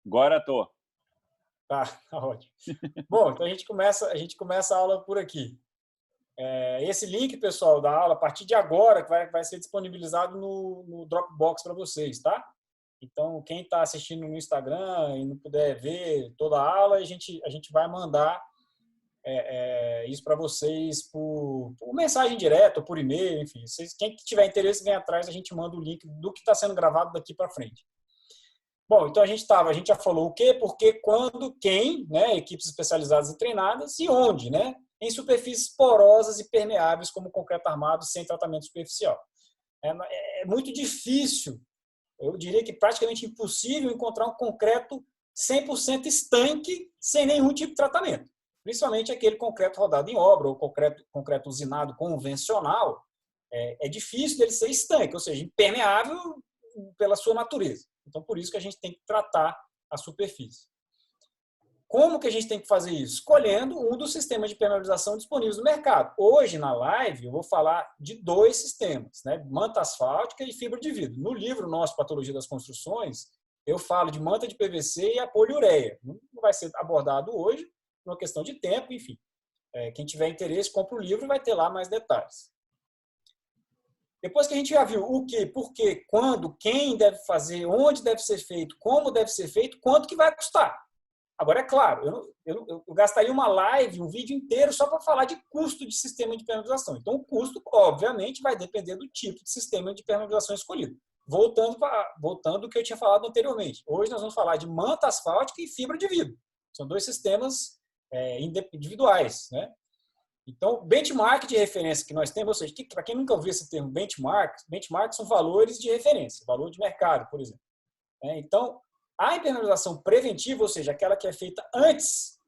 Agora tô. Tá, tá ótimo. Bom, então a gente começa a aula por aqui. Esse link, pessoal, da aula, a partir de agora, vai ser disponibilizado no Dropbox para vocês, tá? Então, quem está assistindo no Instagram e não puder ver toda a aula, a gente vai mandar isso para vocês por mensagem direta ou por e-mail, enfim. Quem tiver interesse, vem atrás, a gente manda o link do que está sendo gravado daqui para frente. Bom, então a gente já falou o quê, por quê, quando, quem, né? Equipes especializadas e treinadas e onde, né? Em superfícies porosas e permeáveis como concreto armado sem tratamento superficial. É muito difícil, eu diria que praticamente impossível encontrar um concreto 100% estanque sem nenhum tipo de tratamento. Principalmente aquele concreto rodado em obra ou concreto usinado convencional, é difícil dele ser estanque, ou seja, impermeável pela sua natureza. Então, por isso que a gente tem que tratar a superfície. Como que a gente tem que fazer isso? Escolhendo um dos sistemas de permeabilização disponíveis no mercado. Hoje, na live, eu vou falar de 2 sistemas, né? Manta asfáltica e fibra de vidro. No livro nosso, Patologia das Construções, eu falo de manta de PVC e a poliureia. Não vai ser abordado hoje, por uma questão de tempo, enfim. Quem tiver interesse, compra o livro e vai ter lá mais detalhes. Depois que a gente já viu o que, por quê, quando, quem deve fazer, onde deve ser feito, como deve ser feito, quanto que vai custar. Agora, é claro, eu gastaria uma live, um vídeo inteiro só para falar de custo de sistema de permeabilização. Então, o custo, obviamente, vai depender do tipo de sistema de permeabilização escolhido. Voltando ao que eu tinha falado anteriormente. Hoje nós vamos falar de manta asfáltica e fibra de vidro. São 2 sistemas individuais, né? Então, benchmark de referência que nós temos, ou seja, para quem nunca ouviu esse termo benchmark são valores de referência, valor de mercado, por exemplo. Então, a impermeabilização preventiva, ou seja, aquela que é feita antes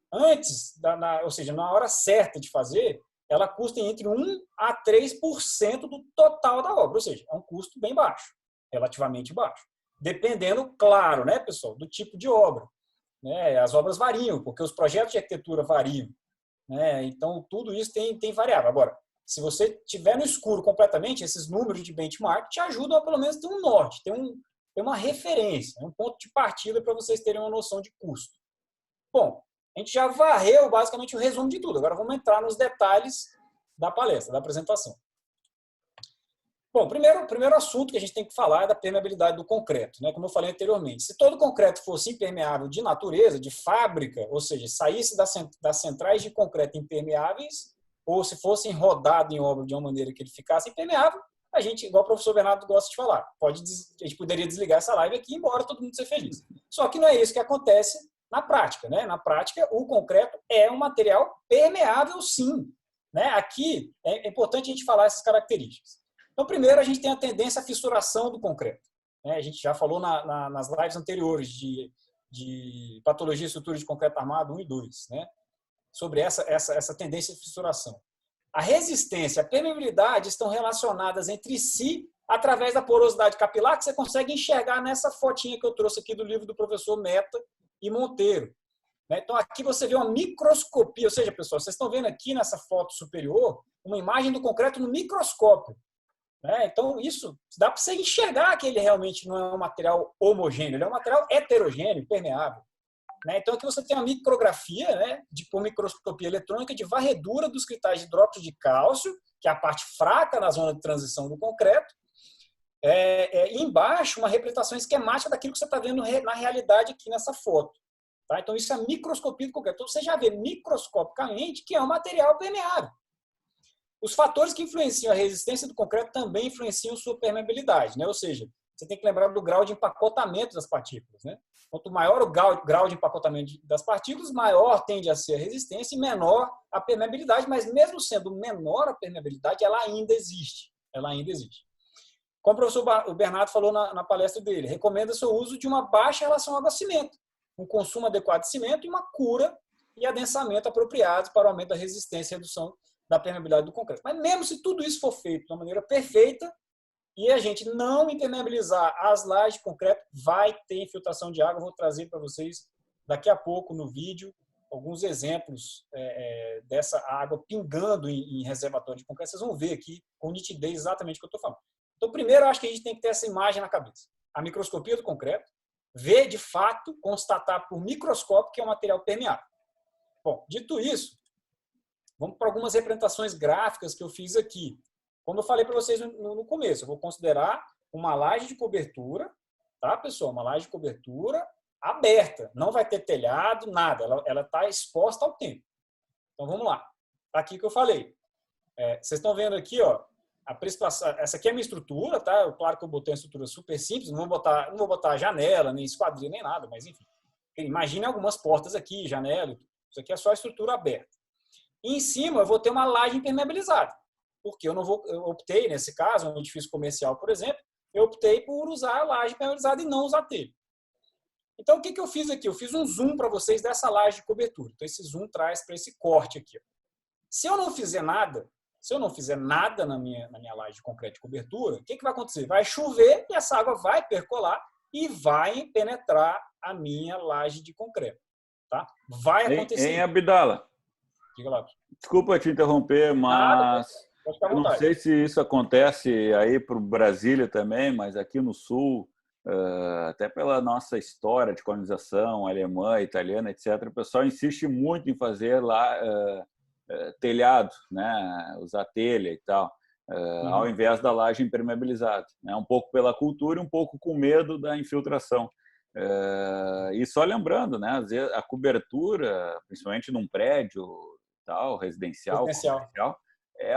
ou seja, na hora certa de fazer, ela custa entre 1 a 3% do total da obra, ou seja, é um custo bem baixo, relativamente baixo. Dependendo, claro, né, pessoal, do tipo de obra. As obras variam, porque os projetos de arquitetura variam. Então, tudo isso tem variável. Agora, se você estiver no escuro completamente, esses números de benchmark te ajudam a pelo menos ter um norte, ter uma referência, um ponto de partida para vocês terem uma noção de custo. Bom, a gente já varreu basicamente o resumo de tudo. Agora vamos entrar nos detalhes da palestra, da apresentação. Bom, primeiro assunto que a gente tem que falar é da permeabilidade do concreto, né? Como eu falei anteriormente. Se todo concreto fosse impermeável de natureza, de fábrica, ou seja, saísse das centrais de concreto impermeáveis, ou se fossem rodado em obra de uma maneira que ele ficasse impermeável, a gente, igual o professor Bernardo gosta de falar, a gente poderia desligar essa live aqui e ir embora, todo mundo ser feliz. Só que não é isso que acontece na prática, né? Na prática, o concreto é um material permeável, sim. Aqui é importante a gente falar essas características. Então, primeiro, a gente tem a tendência à fissuração do concreto. A gente já falou nas lives anteriores de patologia e estrutura de concreto armado 1 e 2, né? Sobre essa tendência de fissuração. A resistência e a permeabilidade estão relacionadas entre si através da porosidade capilar, que você consegue enxergar nessa fotinha que eu trouxe aqui do livro do professor Meta e Monteiro. Então, aqui você vê uma microscopia, ou seja, pessoal, vocês estão vendo aqui nessa foto superior uma imagem do concreto no microscópio. Então, isso dá para você enxergar que ele realmente não é um material homogêneo, ele é um material heterogêneo, permeável. Então, aqui você tem uma micrografia, por microscopia eletrônica de varredura dos cristais de hidróxido de cálcio, que é a parte fraca na zona de transição do concreto, e embaixo uma representação esquemática daquilo que você está vendo na realidade aqui nessa foto. Então, isso é a microscopia do concreto. Então, você já vê microscopicamente que é um material permeável. Os fatores que influenciam a resistência do concreto também influenciam sua permeabilidade, ou seja, você tem que lembrar do grau de empacotamento das partículas. Quanto maior o grau de empacotamento das partículas, maior tende a ser a resistência e menor a permeabilidade, mas mesmo sendo menor a permeabilidade, ela ainda existe. Como o professor Bernardo falou na palestra dele, recomenda-se o uso de uma baixa relação água-cimento, um consumo adequado de cimento e uma cura e adensamento apropriados para o aumento da resistência e redução da permeabilidade do concreto. Mas mesmo se tudo isso for feito de uma maneira perfeita e a gente não impermeabilizar as lajes de concreto, vai ter infiltração de água. Eu vou trazer para vocês daqui a pouco no vídeo alguns exemplos dessa água pingando em reservatório de concreto. Vocês vão ver aqui com nitidez exatamente o que eu estou falando. Então, primeiro, eu acho que a gente tem que ter essa imagem na cabeça. A microscopia do concreto, ver de fato, constatar por microscópio que é um material permeável. Bom, dito isso, vamos para algumas representações gráficas que eu fiz aqui. Como eu falei para vocês no começo, eu vou considerar uma laje de cobertura, tá, pessoal? Uma laje de cobertura aberta, não vai ter telhado, nada, ela está exposta ao tempo. Então vamos lá, tá aqui que eu falei. Vocês estão vendo aqui, ó, essa aqui é a minha estrutura, tá? Claro que eu botei uma estrutura super simples, não vou botar janela, nem esquadria, nem nada, mas enfim. Imagine algumas portas aqui, janela, isso aqui é só a estrutura aberta. E em cima eu vou ter uma laje impermeabilizada, porque eu optei, nesse caso, um edifício comercial, por exemplo, eu optei por usar a laje impermeabilizada e não usar telha. Então, o que eu fiz aqui? Eu fiz um zoom para vocês dessa laje de cobertura. Então, esse zoom traz para esse corte aqui. Se eu não fizer nada na minha laje de concreto de cobertura, o que vai acontecer? Vai chover e essa água vai percolar e vai penetrar a minha laje de concreto. Tá? Vai acontecer. Em Abdala, diga lá. Desculpa te interromper, mas eu não sei se isso acontece aí para o Brasília também, mas aqui no Sul, até pela nossa história de colonização alemã, italiana, etc., o pessoal insiste muito em fazer lá telhado, né? Usar telha e tal, ao invés da laje impermeabilizada. Um pouco pela cultura e um pouco com medo da infiltração. E só lembrando, né? Às vezes a cobertura, principalmente num prédio tal, residencial, é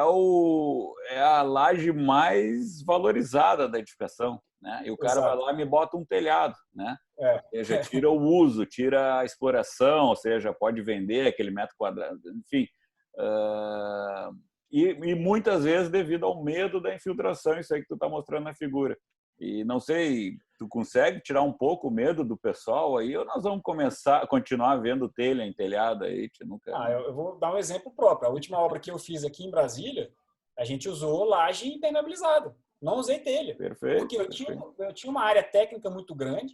a laje mais valorizada da edificação, né? E o cara vai lá e me bota um telhado, né? Ou seja, tira o uso, tira a exploração, ou seja, pode vender aquele metro quadrado, enfim. E muitas vezes devido ao medo da infiltração, isso aí que tu está mostrando na figura. E não sei, tu consegue tirar um pouco o medo do pessoal aí, ou nós vamos continuar vendo telha em telhado aí? Eu vou dar um exemplo próprio. A última obra que eu fiz aqui em Brasília, a gente usou laje impermeabilizada. Não usei telha. Perfeito. Porque eu tinha uma área técnica muito grande,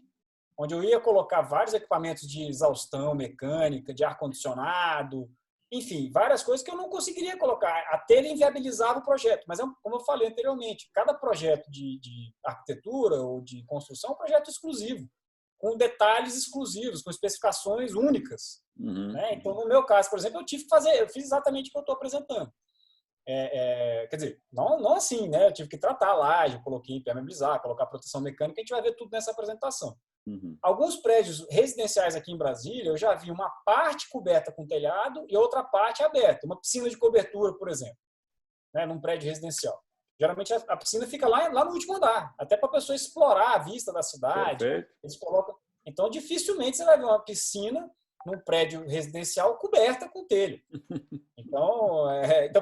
onde eu ia colocar vários equipamentos de exaustão mecânica, de ar-condicionado, enfim, várias coisas que eu não conseguiria colocar. A telha inviabilizava o projeto, mas como eu falei anteriormente, cada projeto de arquitetura ou de construção é um projeto exclusivo, com detalhes exclusivos, com especificações únicas. Né? Então, no meu caso, por exemplo, eu fiz exatamente o que eu estou apresentando. Quer dizer, não assim, né? Eu tive que tratar a laje, coloquei impermeabilizar, colocar proteção mecânica, a gente vai ver tudo nessa apresentação. Alguns prédios residenciais aqui em Brasília, eu já vi uma parte coberta com telhado e outra parte aberta. Uma piscina de cobertura, por exemplo, né, num prédio residencial. Geralmente a piscina fica lá no último andar, até para a pessoa explorar a vista da cidade. Eles colocam... Então, dificilmente você vai ver uma piscina num prédio residencial coberta com telha. Então,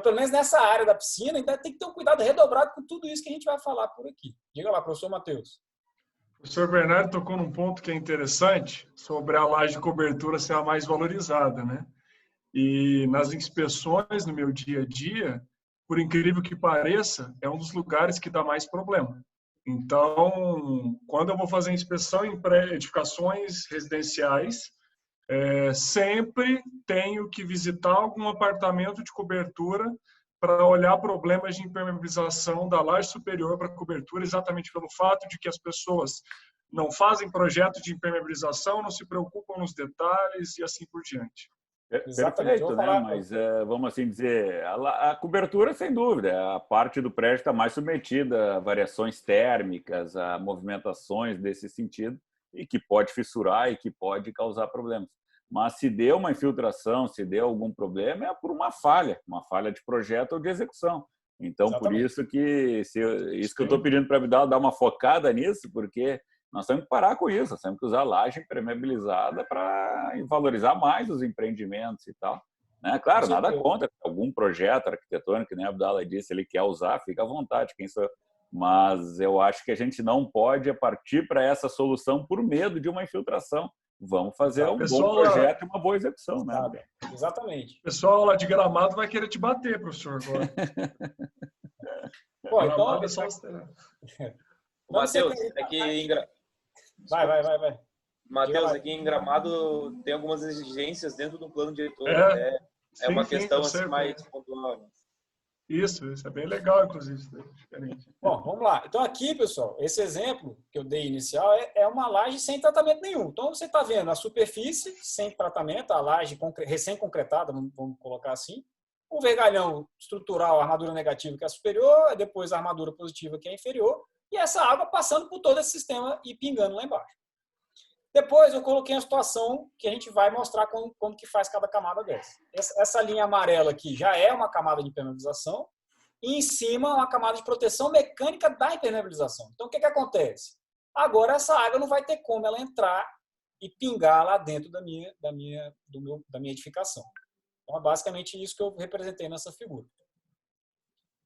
pelo menos nessa área da piscina, ainda tem que ter um cuidado redobrado com tudo isso que a gente vai falar por aqui. Diga lá, professor Matheus. O senhor Bernardo tocou num ponto que é interessante sobre a laje de cobertura ser a mais valorizada, né? E nas inspeções no meu dia a dia, por incrível que pareça, é um dos lugares que dá mais problema. Então, quando eu vou fazer inspeção em edificações residenciais, sempre tenho que visitar algum apartamento de cobertura para olhar problemas de impermeabilização da laje superior para a cobertura, exatamente pelo fato de que as pessoas não fazem projeto de impermeabilização, não se preocupam nos detalhes e assim por diante. Perfeito, né? Mas vamos assim dizer, a cobertura, sem dúvida, a parte do prédio está mais submetida a variações térmicas, a movimentações desse sentido, e que pode fissurar e que pode causar problemas. Mas se deu uma infiltração, se deu algum problema, é por uma falha de projeto ou de execução. Então, por isso que eu estou pedindo para a Abdala dar uma focada nisso, porque nós temos que parar com isso, nós temos que usar laje impermeabilizada para valorizar mais os empreendimentos e tal. Né? Claro, nada contra algum projeto arquitetônico, que nem a Abdala disse, ele quer usar, fica à vontade, quem sou eu. Mas eu acho que a gente não pode partir para essa solução por medo de uma infiltração. Vamos fazer um bom projeto e uma boa execução, né? Exatamente. O pessoal lá de Gramado vai querer te bater, professor, agora. Pô, então... é só Matheus, aqui Vai. Matheus, aqui em Gramado tem algumas exigências dentro do plano diretor. É uma questão assim, mais pontual. Isso é bem legal, inclusive, isso daí, diferente. Bom, vamos lá. Então aqui, pessoal, esse exemplo que eu dei inicial é uma laje sem tratamento nenhum. Então você está vendo a superfície sem tratamento, a laje recém-concretada, vamos colocar assim, o vergalhão estrutural, a armadura negativa que é a superior, depois a armadura positiva que é a inferior, e essa água passando por todo esse sistema e pingando lá embaixo. Depois eu coloquei a situação que a gente vai mostrar como que faz cada camada dessa. Essa linha amarela aqui já é uma camada de impermeabilização e em cima uma camada de proteção mecânica da impermeabilização. Então o que acontece? Agora essa água não vai ter como ela entrar e pingar lá dentro da minha edificação. Então é basicamente isso que eu representei nessa figura.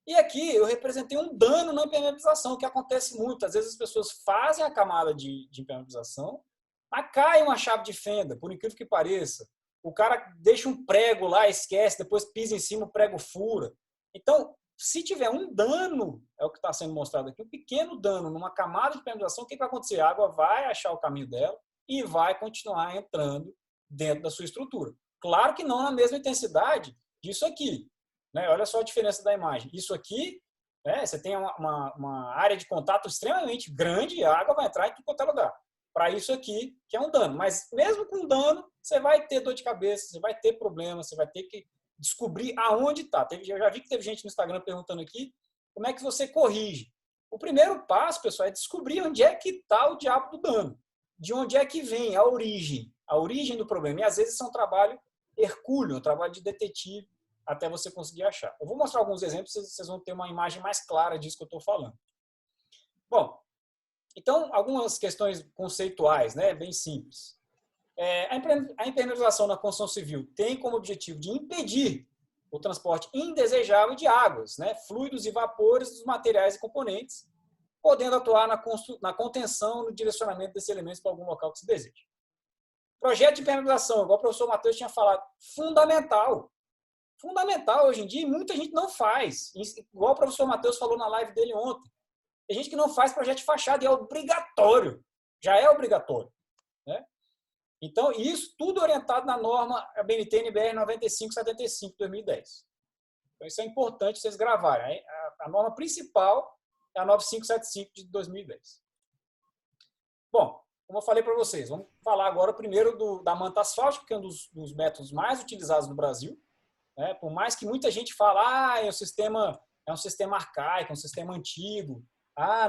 E aqui eu representei um dano na impermeabilização, que acontece muito. Às vezes as pessoas fazem a camada de impermeabilização, mas cai uma chave de fenda, por incrível que pareça. O cara deixa um prego lá, esquece, depois pisa em cima, o prego fura. Então, se tiver um dano, é o que está sendo mostrado aqui, um pequeno dano numa camada de impermeabilização, o que vai acontecer? A água vai achar o caminho dela e vai continuar entrando dentro da sua estrutura. Claro que não na mesma intensidade disso aqui. Né? Olha só a diferença da imagem. Isso aqui, né, você tem uma área de contato extremamente grande e a água vai entrar em tudo quanto é lugar. Para isso aqui, que é um dano. Mas mesmo com dano, você vai ter dor de cabeça, você vai ter problema, você vai ter que descobrir aonde está. Eu já vi que teve gente no Instagram perguntando aqui como é que você corrige. O primeiro passo, pessoal, é descobrir onde é que está o diabo do dano. De onde é que vem a origem do problema. E às vezes isso é um trabalho hercúleo, um trabalho de detetive, até você conseguir achar. Eu vou mostrar alguns exemplos, vocês vão ter uma imagem mais clara disso que eu estou falando. Bom, então, algumas questões conceituais, né, bem simples. A impermeabilização na construção civil tem como objetivo de impedir o transporte indesejável de águas, né, fluidos e vapores dos materiais e componentes, podendo atuar na contenção, no direcionamento desses elementos para algum local que se deseja. Projeto de impermeabilização, igual o professor Matheus tinha falado, fundamental. Fundamental hoje em dia, e muita gente não faz. Igual o professor Matheus falou na live dele ontem. Tem gente que não faz projeto de fachada e é obrigatório. Já é obrigatório. Né? Então, isso tudo orientado na norma BNT-NBR 9575 de 2010. Então, isso é importante vocês gravarem. A norma principal é a 9575 de 2010. Bom, como eu falei para vocês, vamos falar agora primeiro da manta asfáltica, que é um dos métodos mais utilizados no Brasil. Né? Por mais que muita gente fale, é um sistema arcaico, é um sistema antigo,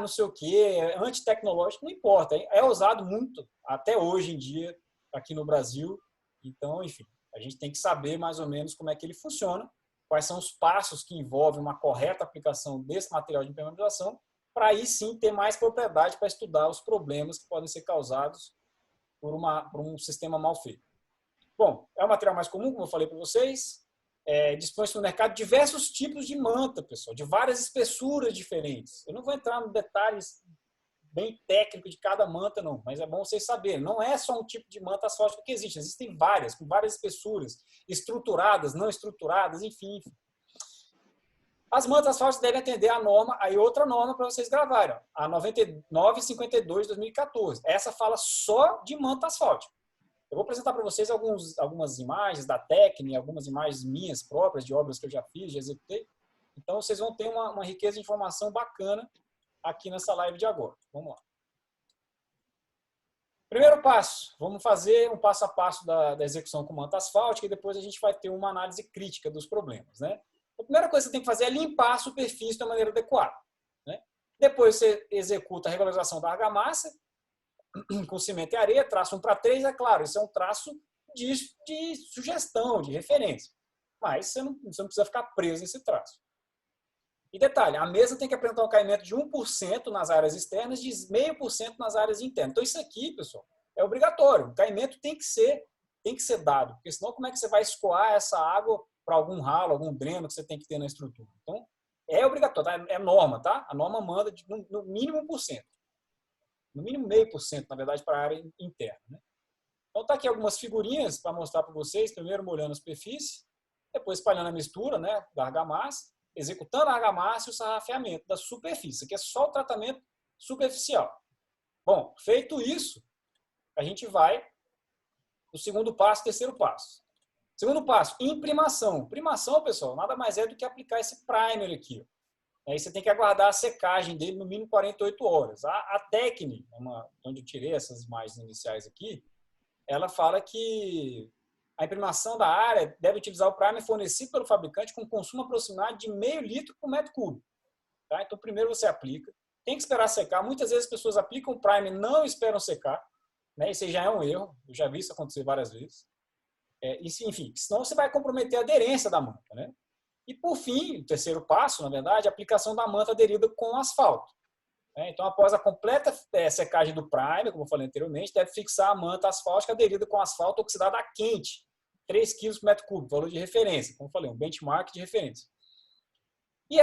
não sei o quê, é antitecnológico, não importa. É usado muito, até hoje em dia, aqui no Brasil. Então, enfim, a gente tem que saber mais ou menos como é que ele funciona, quais são os passos que envolvem uma correta aplicação desse material de impermeabilização, para aí sim ter mais propriedade para estudar os problemas que podem ser causados por um sistema mal feito. Bom, é o material mais comum, como eu falei para vocês. Dispõe-se no mercado diversos tipos de manta, pessoal, de várias espessuras diferentes. Eu não vou entrar nos detalhes bem técnicos de cada manta, não, mas é bom vocês saberem. Não é só um tipo de manta asfáltica que existe, existem várias, com várias espessuras, estruturadas, não estruturadas, enfim. As mantas asfálticas devem atender a norma, aí outra norma para vocês gravarem, ó, a 9952 de 2014. Essa fala só de manta asfáltica. Eu vou apresentar para vocês algumas imagens da técnica, algumas imagens minhas próprias, de obras que eu já fiz, já executei. Então, vocês vão ter uma riqueza de informação bacana aqui nessa live de agora. Vamos lá. Primeiro passo, vamos fazer um passo a passo da execução com manta asfáltica e depois a gente vai ter uma análise crítica dos problemas. Né? A primeira coisa que você tem que fazer é limpar a superfície da maneira adequada. Né? Depois você executa a regularização da argamassa, com cimento e areia, traço 1:3, é claro, isso é um traço de sugestão, de referência. Mas você não precisa ficar preso nesse traço. E detalhe, a mesa tem que apresentar um caimento de 1% nas áreas externas, de 0,5% nas áreas internas. Então isso aqui, pessoal, é obrigatório. O caimento tem que ser dado, porque senão como é que você vai escoar essa água para algum ralo, algum dreno que você tem que ter na estrutura? Então, é obrigatório, tá? É norma, tá? A norma manda no mínimo 1%. No mínimo 0,5%, na verdade, para a área interna. Né? Então, está aqui algumas figurinhas para mostrar para vocês. Primeiro, molhando a superfície, depois espalhando a mistura, né, da argamassa, executando a argamassa e o sarrafeamento da superfície, que é só o tratamento superficial. Bom, feito isso, a gente vai no segundo passo, terceiro passo. Segundo passo, imprimação. Imprimação, pessoal, nada mais é do que aplicar esse primer aqui. Aí você tem que aguardar a secagem dele no mínimo 48 horas. A técnica, onde eu tirei essas imagens iniciais aqui, ela fala que a imprimação da área deve utilizar o primer fornecido pelo fabricante com consumo aproximado de meio litro por metro cúbico. Tá? Então, primeiro você aplica. Tem que esperar secar. Muitas vezes as pessoas aplicam o primer e não esperam secar. Né? Isso já é um erro. Eu já vi isso acontecer várias vezes. Enfim, senão você vai comprometer a aderência da manta. Né? E, por fim, o terceiro passo, na verdade, é a aplicação da manta aderida com asfalto. Então, após a completa secagem do primer, como eu falei anteriormente, deve fixar a manta asfáltica aderida com asfalto oxidado a quente, 3 kg por metro cúbico, valor de referência, como eu falei, um benchmark de referência. E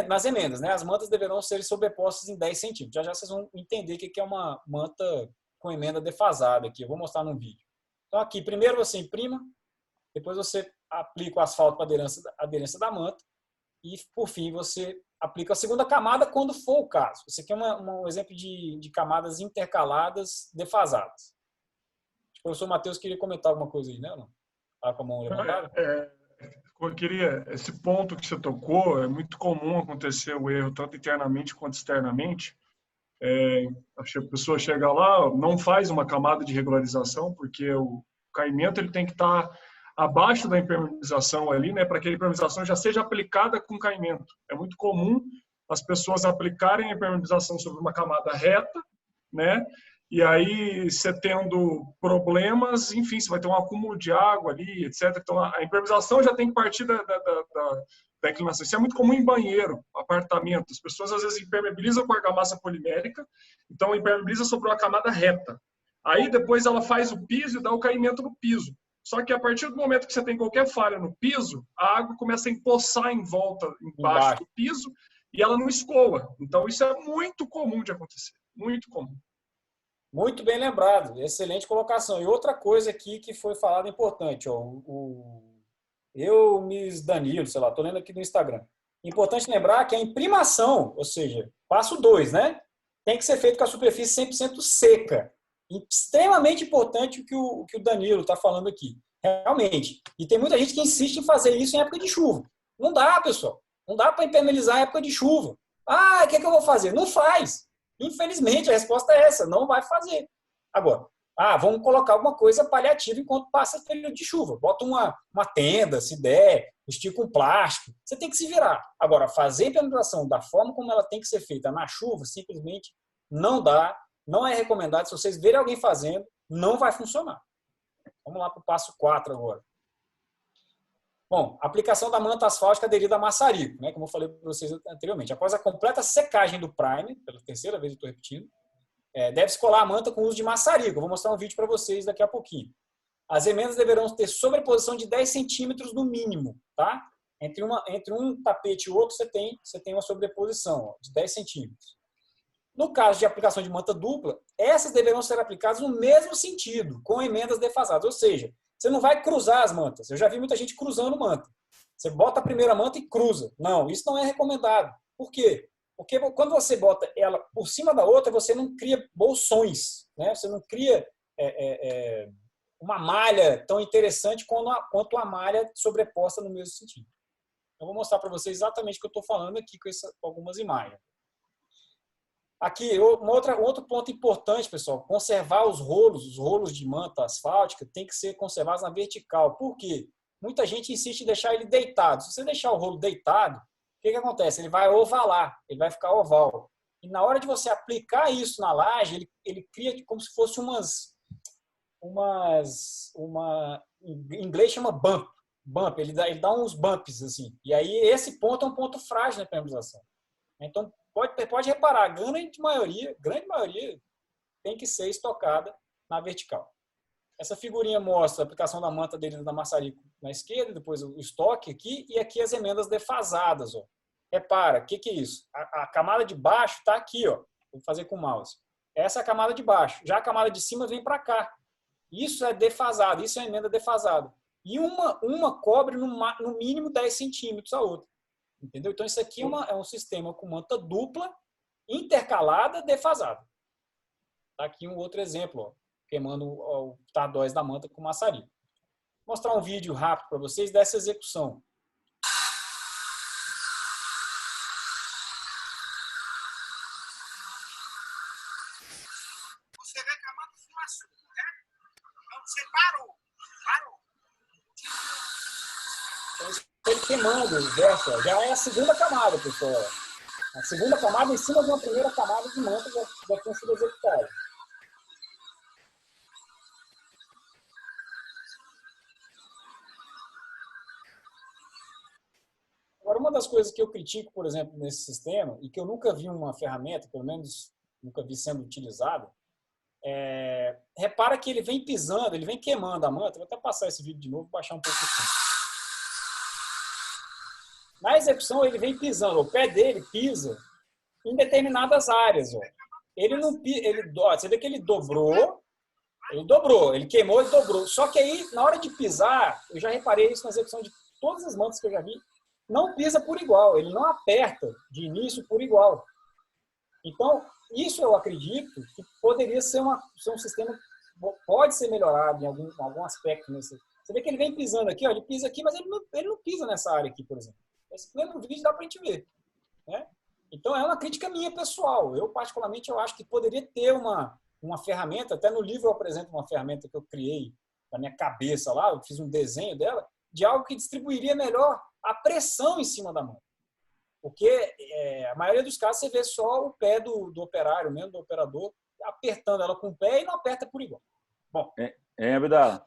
nas emendas, né, as mantas deverão ser sobrepostas em 10 centímetros. Já vocês vão entender o que é uma manta com emenda defasada aqui. Eu vou mostrar no vídeo. Então, aqui, primeiro você imprima, depois você aplica o asfalto para a aderência da manta e, por fim, você aplica a segunda camada quando for o caso. Esse aqui é um exemplo de camadas intercaladas defasadas. O professor Matheus queria comentar alguma coisa aí, né? Não? Tá com a mão levantada? Eu queria, esse ponto que você tocou, é muito comum acontecer o erro, tanto internamente quanto externamente. A pessoa chega lá, não faz uma camada de regularização, porque o caimento ele tem que estar abaixo da impermeabilização ali, né, para que a impermeabilização já seja aplicada com caimento. É muito comum as pessoas aplicarem a impermeabilização sobre uma camada reta, né, e aí você tendo problemas, enfim, você vai ter um acúmulo de água ali, etc. Então, a impermeabilização já tem que partir da inclinação. Isso é muito comum em banheiro, apartamento. As pessoas, às vezes, impermeabilizam com argamassa polimérica, então impermeabiliza sobre uma camada reta. Aí, depois, ela faz o piso e dá o caimento no piso. Só que a partir do momento que você tem qualquer falha no piso, a água começa a empoçar em volta, embaixo do piso, e ela não escoa. Então, isso é muito comum de acontecer. Muito comum. Muito bem lembrado. Excelente colocação. E outra coisa aqui que foi falada importante. Ó, Miss Danilo, sei lá, estou lendo aqui no Instagram. Importante lembrar que a imprimação, ou seja, passo 2, né? Tem que ser feito com a superfície 100% seca. Extremamente importante o que o Danilo está falando aqui. Realmente. E tem muita gente que insiste em fazer isso em época de chuva. Não dá, pessoal. Não dá para impermeabilizar em época de chuva. O que eu vou fazer? Não faz. Infelizmente, a resposta é essa. Não vai fazer. Agora, vamos colocar alguma coisa paliativa enquanto passa o período de chuva. Bota uma tenda, se der, estica um plástico. Você tem que se virar. Agora, fazer a impermeabilização da forma como ela tem que ser feita na chuva, simplesmente não dá. Não é recomendado. Se vocês verem alguém fazendo, não vai funcionar. Vamos lá para o passo 4 agora. Bom, aplicação da manta asfáltica aderida a maçarico, né? Como eu falei para vocês anteriormente. Após a completa secagem do primer, pela terceira vez eu estou repetindo, deve-se colar a manta com uso de maçarico. Eu vou mostrar um vídeo para vocês daqui a pouquinho. As emendas deverão ter sobreposição de 10 centímetros no mínimo, tá? Entre um tapete e o outro, você tem uma sobreposição de 10 centímetros. No caso de aplicação de manta dupla, essas deverão ser aplicadas no mesmo sentido, com emendas defasadas. Ou seja, você não vai cruzar as mantas. Eu já vi muita gente cruzando manta. Você bota a primeira manta e cruza. Não, isso não é recomendado. Por quê? Porque quando você bota ela por cima da outra, você não cria bolsões, né? Você não cria uma malha tão interessante quanto a malha sobreposta no mesmo sentido. Eu vou mostrar para vocês exatamente o que eu estou falando aqui com algumas imagens. Aqui, outro ponto importante, pessoal, conservar os rolos de manta asfáltica tem que ser conservados na vertical. Por quê? Muita gente insiste em deixar ele deitado. Se você deixar o rolo deitado, o que acontece? Ele vai ovalar, ele vai ficar oval. E na hora de você aplicar isso na laje, ele cria como se fosse em inglês chama bump. Ele dá uns bumps, assim. E aí esse ponto é um ponto frágil na impermeabilização. Então, pode reparar, a grande maioria tem que ser estocada na vertical. Essa figurinha mostra a aplicação da manta aderida da maçarico na esquerda, depois o estoque aqui, e aqui as emendas defasadas. Ó. Repara, o que é isso? A camada de baixo está aqui, ó. Vou fazer com o mouse. Essa é a camada de baixo. Já a camada de cima vem para cá. Isso é defasado, isso é uma emenda defasada. E uma cobre no mínimo 10 centímetros a outra. Entendeu? Então, isso aqui é um sistema com manta dupla, intercalada, defasada. Tá aqui um outro exemplo, ó, queimando o tardóis da manta com maçarico. mostrar um vídeo rápido para vocês dessa execução. Você vê camada fácil, né? Então você parou. Então, ele queimando o verso, ó, já é a segunda camada, pessoal. A segunda camada em cima de uma primeira camada de manta já tinha sido executada. Agora, uma das coisas que eu critico, por exemplo, nesse sistema, e que eu nunca vi uma ferramenta, pelo menos nunca vi sendo utilizada, repara que ele vem pisando, ele vem queimando a manta. Vou até passar esse vídeo de novo, baixar um pouco o som. Na execução, ele vem pisando, o pé dele pisa em determinadas áreas. Ó. Ele não, você vê que ele dobrou, ele queimou, ele dobrou. Só que aí, na hora de pisar, eu já reparei isso na execução de todas as mantas que eu já vi, não pisa por igual, ele não aperta de início por igual. Então, isso eu acredito que poderia ser um sistema que pode ser melhorado em algum aspecto. Você vê que ele vem pisando aqui, ó, ele pisa aqui, mas ele não pisa nessa área aqui, por exemplo. Esse mesmo vídeo dá para a gente ver. Né? Então, é uma crítica minha pessoal. Eu, particularmente, eu acho que poderia ter uma ferramenta, até no livro eu apresento uma ferramenta que eu criei na minha cabeça lá, eu fiz um desenho dela, de algo que distribuiria melhor a pressão em cima da mão. Porque a maioria dos casos você vê só o pé do operário, mesmo do operador, apertando ela com o pé e não aperta por igual. Bom. Abdala?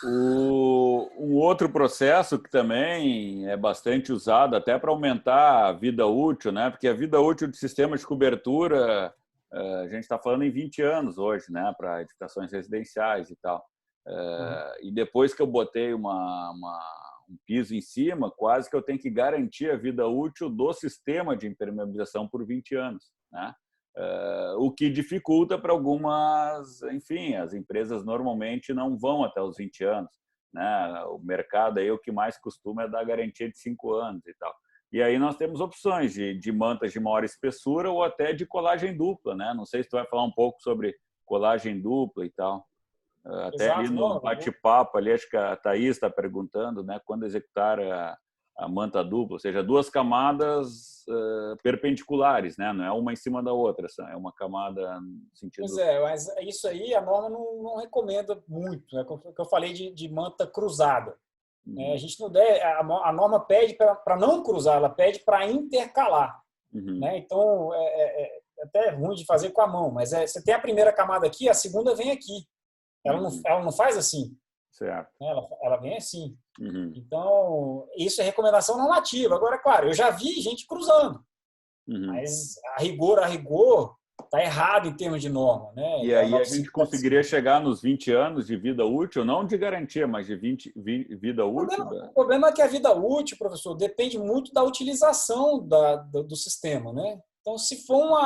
Um outro processo que também é bastante usado até para aumentar a vida útil, né? Porque a vida útil de sistemas de cobertura, a gente está falando em 20 anos hoje, né? Para edificações residenciais e tal. E depois que eu botei um piso em cima, quase que eu tenho que garantir a vida útil do sistema de impermeabilização por 20 anos, né? O que dificulta para algumas, enfim, as empresas normalmente não vão até os 20 anos, né? O mercado aí o que mais costuma é dar garantia de 5 anos e tal. E aí nós temos opções de mantas de maior espessura ou até de colagem dupla, né? Não sei se tu vai falar um pouco sobre colagem dupla e tal. Até exato, ali no bate-papo, ali acho que a Thaís está perguntando, né, quando executar a manta dupla, ou seja, duas camadas perpendiculares, né, não é uma em cima da outra, é uma camada no sentido... Pois mas isso aí a norma não recomenda muito, né, que eu falei de manta cruzada. A gente não deve, a norma pede para não cruzar, ela pede para intercalar. Né? Então, é até ruim de fazer com a mão, mas você tem a primeira camada aqui, a segunda vem aqui. Ela não faz assim. Certo. Ela vem assim. Então, isso é recomendação normativa. Agora, claro, eu já vi gente cruzando. Mas a rigor, está errado em termos de norma. Né? E aí a gente conseguiria chegar nos 20 anos de vida útil, não de garantia, mas de vida útil? O problema é que a vida útil, professor, depende muito da utilização do sistema. Né? Então, se for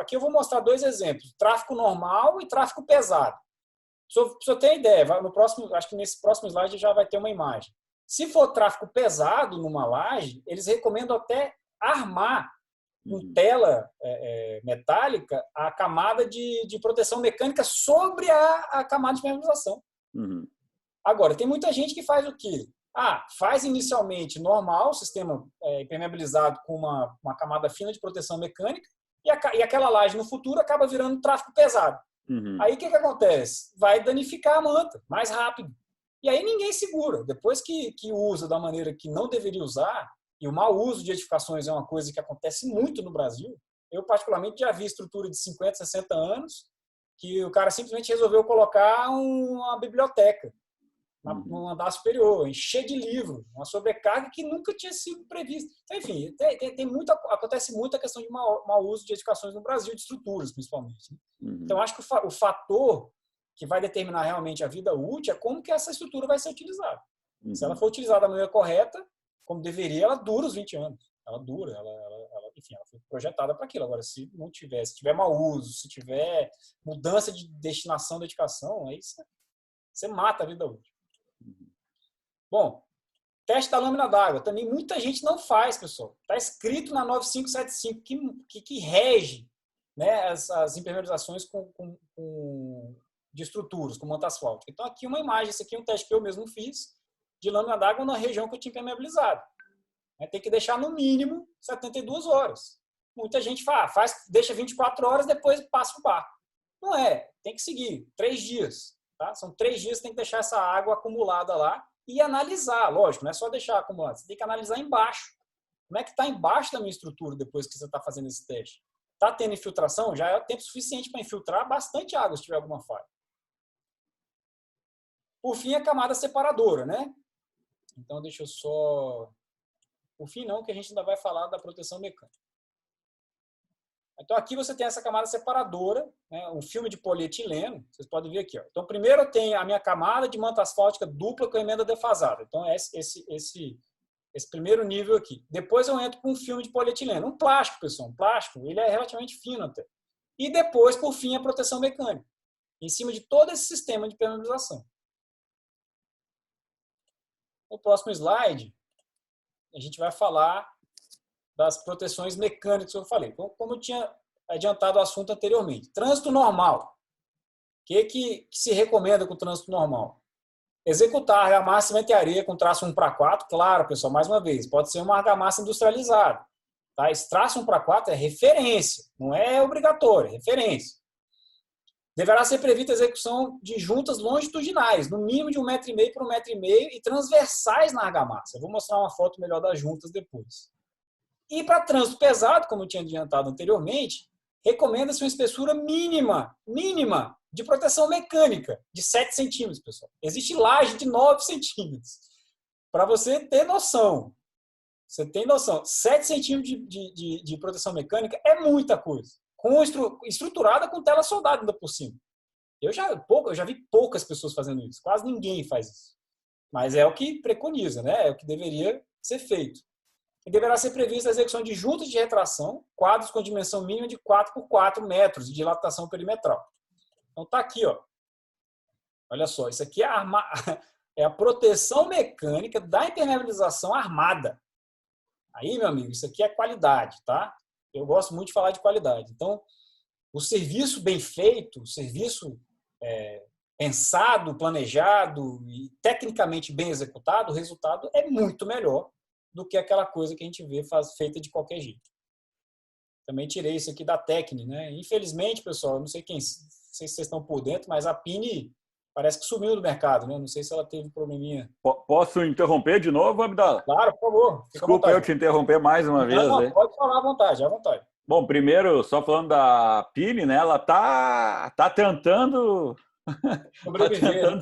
aqui eu vou mostrar 2 exemplos. Tráfego normal e tráfego pesado. Para você ter ideia, acho que nesse próximo slide já vai ter uma imagem. Se for tráfego pesado numa laje, eles recomendam até armar com tela metálica a camada de proteção mecânica sobre a camada de impermeabilização. Agora, tem muita gente que faz o quê? Faz inicialmente normal, sistema impermeabilizado com uma camada fina de proteção mecânica e aquela laje no futuro acaba virando tráfego pesado. Aí o que acontece? Vai danificar a manta mais rápido. E aí ninguém segura. Depois que usa da maneira que não deveria usar, e o mau uso de edificações é uma coisa que acontece muito no Brasil, eu particularmente já vi estrutura de 50, 60 anos que o cara simplesmente resolveu colocar uma biblioteca no andar superior, encher de livro, uma sobrecarga que nunca tinha sido prevista. Então, enfim, acontece muito a questão de mau uso de edificações no Brasil, de estruturas, principalmente. Então, acho que o fator que vai determinar realmente a vida útil é como que essa estrutura vai ser utilizada. Se ela for utilizada da maneira correta, como deveria, ela dura os 20 anos. Ela dura, enfim, ela foi projetada para aquilo. Agora, se tiver mau uso, se tiver mudança de destinação da edificação, aí você mata a vida útil. Bom, teste da lâmina d'água. Também muita gente não faz, pessoal. Está escrito na 9575 que rege, né, as impermeabilizações com de estruturas com manta asfáltica. Então, aqui uma imagem, esse aqui é um teste que eu mesmo fiz de lâmina d'água na região que eu tinha impermeabilizado. Tem que deixar no mínimo 72 horas. Muita gente deixa 24 horas, depois passa o barco. Não é, tem que seguir 3 dias. Tá? São 3 dias que tem que deixar essa água acumulada lá e analisar, lógico, não é só deixar acumulada, você tem que analisar embaixo. Como é que está embaixo da minha estrutura depois que você está fazendo esse teste? Está tendo infiltração? Já é o tempo suficiente para infiltrar bastante água se tiver alguma falha. Por fim, a camada separadora, né? Então, deixa eu só... Por fim, não, que a gente ainda vai falar da proteção mecânica. Então, aqui você tem essa camada separadora, né? Um filme de polietileno. Vocês podem ver aqui. Ó. Então, primeiro eu tenho a minha camada de manta asfáltica dupla com emenda defasada. Então, é esse primeiro nível aqui. Depois eu entro com um filme de polietileno. Um plástico, pessoal. Um plástico, ele é relativamente fino até. E depois, por fim, a proteção mecânica. Em cima de todo esse sistema de impermeabilização. No próximo slide, a gente vai falar das proteções mecânicas que eu falei. Como eu tinha adiantado o assunto anteriormente. Trânsito normal. O que se recomenda com o trânsito normal? Executar argamassa, cimento e areia com traço 1:4. Claro, pessoal, mais uma vez, pode ser uma argamassa industrializada. Tá? Esse traço 1:4 é referência, não é obrigatório, é referência. Deverá ser prevista a execução de juntas longitudinais, no mínimo de 1,5 m por 1,5 m e transversais na argamassa. Eu vou mostrar uma foto melhor das juntas depois. E para trânsito pesado, como eu tinha adiantado anteriormente, recomenda-se uma espessura mínima de proteção mecânica, de 7 centímetros, pessoal. Existe laje de 9 centímetros. Para você ter noção. Você tem noção. 7 centímetros de proteção mecânica é muita coisa. Estruturada com tela soldada ainda por cima. Eu já vi poucas pessoas fazendo isso. Quase ninguém faz isso. Mas é o que preconiza, né? É o que deveria ser feito. E deverá ser prevista a execução de juntas de retração, quadros com dimensão mínima de 4 por 4 metros de dilatação perimetral. Então tá aqui, ó. Olha só, isso aqui é a proteção mecânica da impermeabilização armada. Aí, meu amigo, isso aqui é qualidade, tá? Eu gosto muito de falar de qualidade. Então, o serviço bem feito, o serviço pensado, planejado e tecnicamente bem executado, o resultado é muito melhor do que aquela coisa que a gente vê feita de qualquer jeito. Também tirei isso aqui da Tecni, né? Infelizmente, pessoal, eu não sei se vocês estão por dentro, mas a Pini parece que sumiu do mercado, né? Não sei se ela teve probleminha. Posso interromper de novo, Abdala? Claro, por favor. Desculpa eu te interromper mais uma vez. Não, pode falar à vontade, à vontade. Bom, primeiro, só falando da Pini, né? Ela tá tentando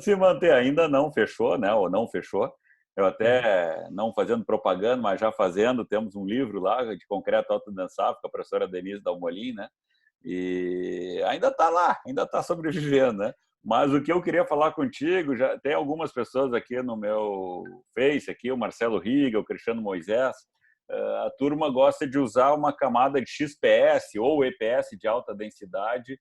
se manter. Ainda não fechou, né? Ou não fechou. Eu até, não fazendo propaganda, mas já fazendo, temos um livro lá de concreto autodensável com a professora Denise Dalmolin, né? E ainda está lá, ainda está sobrevivendo, né? Mas o que eu queria falar contigo, já tem algumas pessoas aqui no meu Face, aqui, o Marcelo Riga, o Cristiano Moisés, a turma gosta de usar uma camada de XPS ou EPS de alta densidade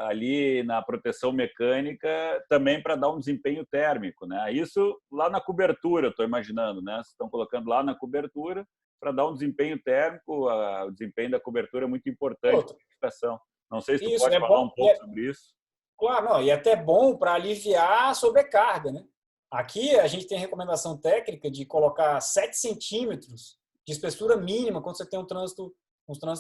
ali na proteção mecânica também para dar um desempenho térmico, né? Isso lá na cobertura, estou imaginando, né? Vocês estão colocando lá na cobertura para dar um desempenho térmico, o desempenho da cobertura é muito importante para a edificação. Não sei se tu pode falar um pouco sobre isso. Claro, não, e é até bom para aliviar a sobrecarga, né? Aqui a gente tem recomendação técnica de colocar 7 centímetros de espessura mínima quando você tem um trânsito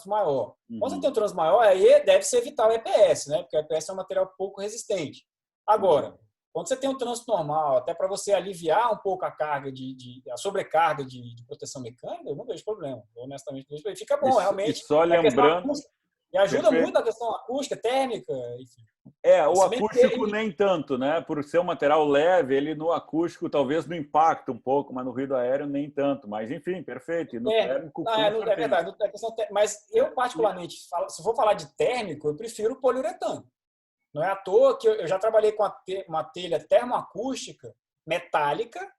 maior. Quando você tem um trânsito maior, aí deve-se evitar o EPS, né? Porque o EPS é um material pouco resistente. Agora, quando você tem um trânsito normal, até para você aliviar um pouco a carga a sobrecarga de proteção mecânica, eu não vejo problema. Honestamente, não vejo problema. Fica bom, realmente. E só lembrando... E ajuda muito na questão acústica, térmica, enfim. O acústico nem tanto, né? Por ser um material leve, ele no acústico talvez no impacto um pouco, mas no ruído aéreo nem tanto. Mas, enfim, perfeito. E no térmico... É verdade. Mas eu, particularmente, se for falar de térmico, eu prefiro o poliuretano. Não é à toa que eu já trabalhei com uma telha termoacústica metálica.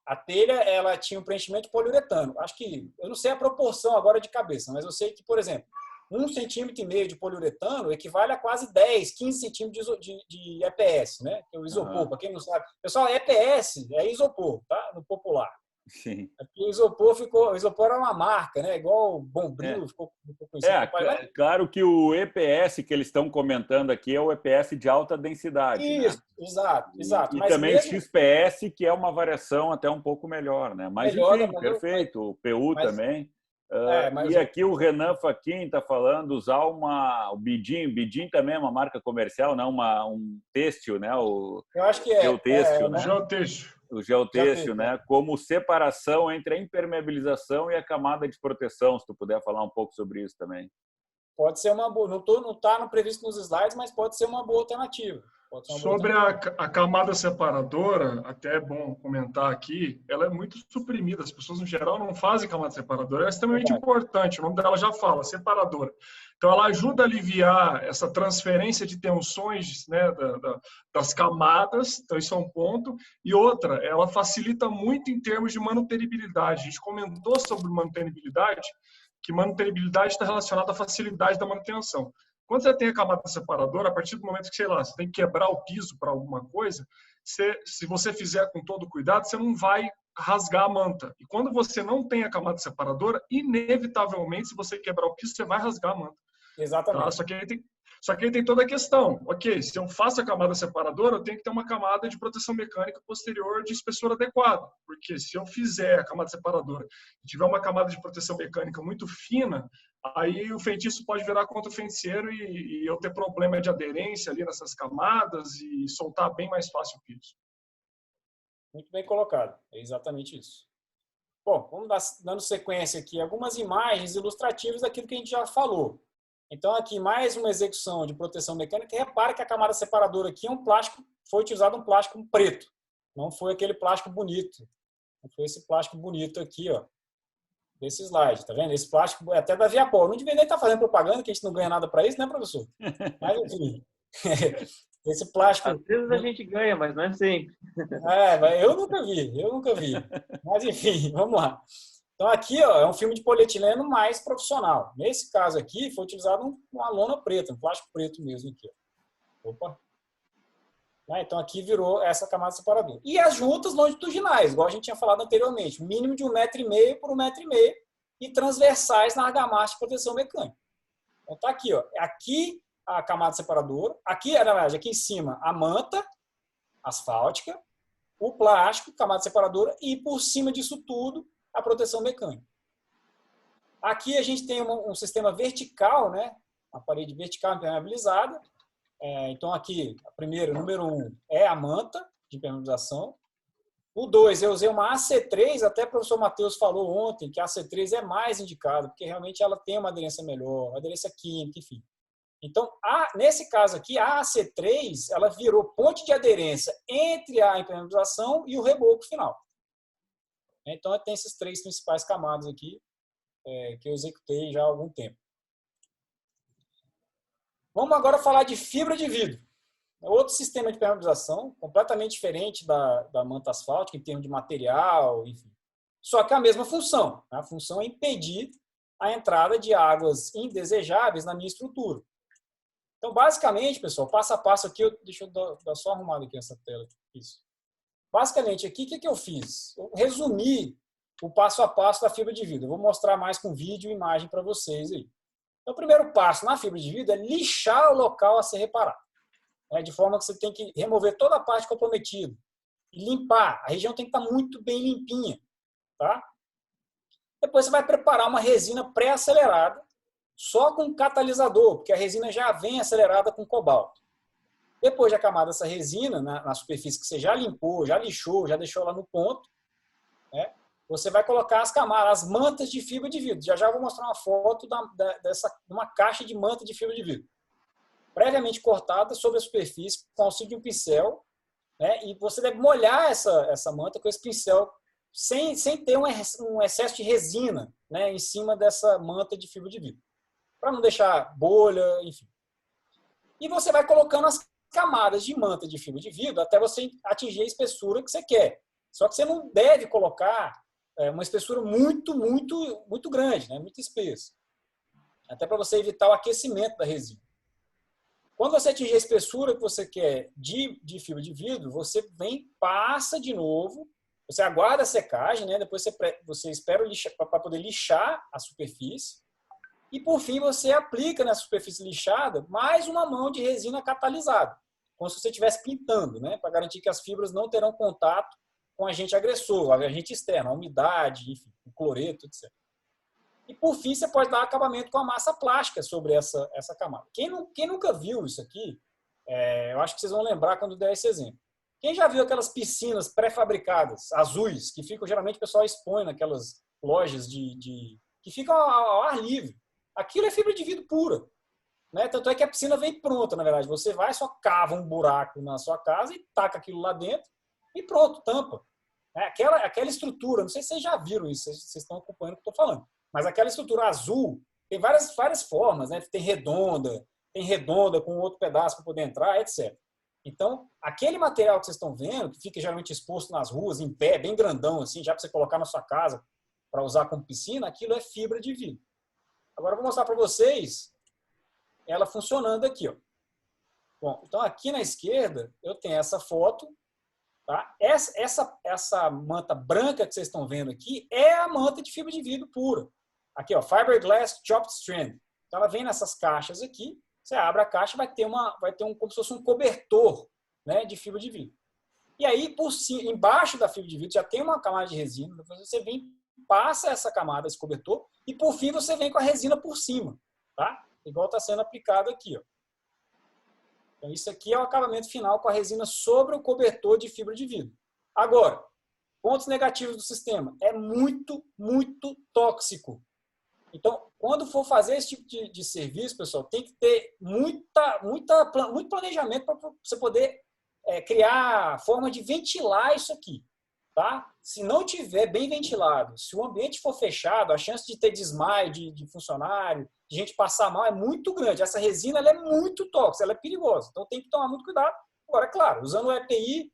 A telha, ela tinha um preenchimento de poliuretano. Acho que, eu não sei a proporção agora de cabeça, mas eu sei que, por exemplo, 1,5 cm de poliuretano equivale a quase 10, 15 centímetros de EPS, né? Que é o isopor, para quem não sabe. Pessoal, EPS é isopor, tá? No popular. Sim. Porque o isopor era uma marca, né? Igual o Bombril ficou conhecido. Claro que o EPS que eles estão comentando aqui é o EPS de alta densidade. Isso, né? exato. E Mas também mesmo o XPS, que é uma variação até um pouco melhor, né? Mas, melhor, enfim, perfeito. O PU também. mas E aqui o Renan Fachin está falando usar o Bidin. Bidin também é uma marca comercial, né? Um têxtil, né? O eu acho que é. geotêxtil, né? Geotêxtil. O geotêxtil, Já né? Como separação entre a impermeabilização e a camada de proteção. Se tu puder falar um pouco sobre isso também. Pode ser uma boa. Não está previsto nos slides, mas pode ser uma boa alternativa. Sobre a camada separadora, até é bom comentar aqui, ela é muito suprimida. As pessoas, no geral, não fazem camada separadora. Ela é extremamente importante. O nome dela já fala, separadora. Então, ela ajuda a aliviar essa transferência de tensões, né, das camadas. Então, isso é um ponto. E outra, ela facilita muito em termos de manutenibilidade. A gente comentou sobre manutenibilidade, que manutenibilidade está relacionada à facilidade da manutenção. Quando você tem a camada separadora, a partir do momento que, sei lá, você tem que quebrar o piso para alguma coisa, se você fizer com todo cuidado, você não vai rasgar a manta. E quando você não tem a camada separadora, inevitavelmente, se você quebrar o piso, você vai rasgar a manta. Exatamente. Tá? Só que aí tem toda a questão. Ok, se eu faço a camada separadora, eu tenho que ter uma camada de proteção mecânica posterior de espessura adequada. Porque se eu fizer a camada separadora e tiver uma camada de proteção mecânica muito fina, aí o feitiço pode virar contra o feiticeiro e eu ter problema de aderência ali nessas camadas e soltar bem mais fácil o piso. Muito bem colocado. É exatamente isso. Bom, vamos dando sequência aqui. Algumas imagens ilustrativas daquilo que a gente já falou. Então, aqui, mais uma execução de proteção mecânica. Repare que a camada separadora aqui é um plástico, foi utilizado um plástico preto. Não foi aquele plástico bonito. Não foi esse plástico bonito aqui, ó. Desse slide, tá vendo? Esse plástico é até da Viapol. Não devia nem estar fazendo propaganda, que a gente não ganha nada para isso, né, professor? Mas, enfim. Esse plástico... Às vezes a gente ganha, mas não é sempre. Mas eu nunca vi. Mas, enfim, vamos lá. Então, aqui ó, é um filme de polietileno mais profissional. Nesse caso aqui, foi utilizado uma lona preta, um plástico preto mesmo aqui. Ó. Opa! Então, aqui virou essa camada separadora. E as juntas longitudinais, igual a gente tinha falado anteriormente. Mínimo de 1,5 m por 1,5 m e transversais na argamassa de proteção mecânica. Então, tá aqui. Ó. Aqui a camada separadora. Aqui, na verdade, aqui em cima, a manta asfáltica, o plástico, camada separadora, e por cima disso tudo, a proteção mecânica. Aqui a gente tem um sistema vertical, né? Uma parede vertical impermeabilizada. Então, aqui, a primeira, número 1, é a manta de impermeabilização. O 2, eu usei uma AC3, até o professor Matheus falou ontem que a AC3 é mais indicada, porque realmente ela tem uma aderência melhor, aderência química, enfim. Então, nesse caso aqui, a AC3, ela virou ponte de aderência entre a impermeabilização e o reboco final. Então, tem esses 3 principais camadas aqui que eu executei já há algum tempo. Vamos agora falar de fibra de vidro. É outro sistema de impermeabilização, completamente diferente da manta asfáltica, em termos de material, enfim. Só que a mesma função. A função é impedir a entrada de águas indesejáveis na minha estrutura. Então, basicamente, pessoal, passo a passo aqui, deixa eu dar só arrumado aqui essa tela. Isso. Basicamente, aqui, o que eu fiz? Eu resumi o passo a passo da fibra de vidro. Eu vou mostrar mais com vídeo e imagem para vocês aí. Então, o primeiro passo na fibra de vidro é lixar o local a ser reparado. De forma que você tem que remover toda a parte comprometida. E limpar. A região tem que estar muito bem limpinha. Tá? Depois você vai preparar uma resina pré-acelerada, só com catalisador, porque a resina já vem acelerada com cobalto. Depois de acamada essa resina na superfície que você já limpou, já lixou, já deixou lá no ponto, né, você vai colocar as camadas, as mantas de fibra de vidro. Já vou mostrar uma foto de uma caixa de manta de fibra de vidro. Previamente cortada sobre a superfície com auxílio de um pincel, né, e você deve molhar essa manta com esse pincel sem ter um excesso de resina, né, em cima dessa manta de fibra de vidro. Para não deixar bolha, enfim. E você vai colocando as camadas de manta de fibra de vidro até você atingir a espessura que você quer. Só que você não deve colocar uma espessura muito, muito, muito grande, né? Muito espessa. Até para você evitar o aquecimento da resina. Quando você atingir a espessura que você quer de fibra de vidro, você passa de novo Você aguarda a secagem, né? Depois você espera para poder lixar a superfície. E, por fim, você aplica na superfície lixada mais uma mão de resina catalisada, como se você estivesse pintando, né? Para garantir que as fibras não terão contato com o agente agressor, o agente externo, a umidade, enfim, o cloreto, etc. E, por fim, você pode dar acabamento com a massa plástica sobre essa camada. Quem nunca viu isso aqui, eu acho que vocês vão lembrar quando der esse exemplo. Quem já viu aquelas piscinas pré-fabricadas, azuis, que ficam, geralmente o pessoal expõe naquelas lojas que ficam ao ar livre? Aquilo é fibra de vidro pura. Né? Tanto é que a piscina vem pronta, na verdade. Você vai, só cava um buraco na sua casa e taca aquilo lá dentro e pronto, tampa. Aquela estrutura, não sei se vocês já viram isso, vocês estão acompanhando o que eu estou falando, mas aquela estrutura azul tem várias formas, né? Tem redonda com outro pedaço para poder entrar, etc. Então, aquele material que vocês estão vendo, que fica geralmente exposto nas ruas, em pé, bem grandão, assim, já para você colocar na sua casa para usar como piscina, aquilo é fibra de vidro. Agora eu vou mostrar para vocês ela funcionando aqui. Ó. Bom, então aqui na esquerda eu tenho essa foto. Tá? Essa manta branca que vocês estão vendo aqui é a manta de fibra de vidro pura. Aqui, ó, Fiberglass Chopped Strand. Então ela vem nessas caixas aqui. Você abre a caixa e vai ter como se fosse um cobertor, né, de fibra de vidro. E aí, embaixo da fibra de vidro já tem uma camada de resina. Depois você vem, passa essa camada, esse cobertor, e por fim você vem com a resina por cima. Tá? Igual está sendo aplicado aqui. Ó. Então, isso aqui é o acabamento final com a resina sobre o cobertor de fibra de vidro. Agora, pontos negativos do sistema. É muito, muito tóxico. Então, quando for fazer esse tipo de serviço, pessoal, tem que ter muito planejamento para você poder criar forma de ventilar isso aqui. Tá? Se não tiver bem ventilado, se o ambiente for fechado, a chance de ter desmaio de funcionário, de gente passar mal é muito grande. Essa resina ela é muito tóxica, ela é perigosa. Então tem que tomar muito cuidado. Agora, é claro, usando o EPI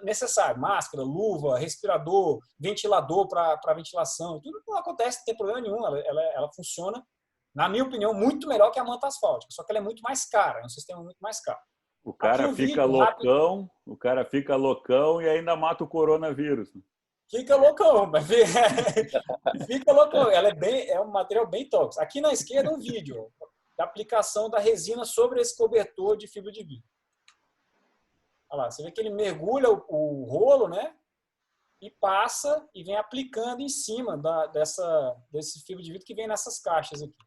necessário, máscara, luva, respirador, ventilador para ventilação, tudo não acontece, não tem problema nenhum. Ela funciona, na minha opinião, muito melhor que a manta asfáltica, só que ela é muito mais cara, é um sistema muito mais caro. O cara fica loucão, o cara fica loucão e ainda mata o coronavírus. Fica loucão, mas fica loucão. Ela é um material bem tóxico. Aqui na esquerda um vídeo da aplicação da resina sobre esse cobertor de fibra de vidro. Olha lá, você vê que ele mergulha o rolo, né? E passa e vem aplicando em cima desse fibra de vidro que vem nessas caixas aqui.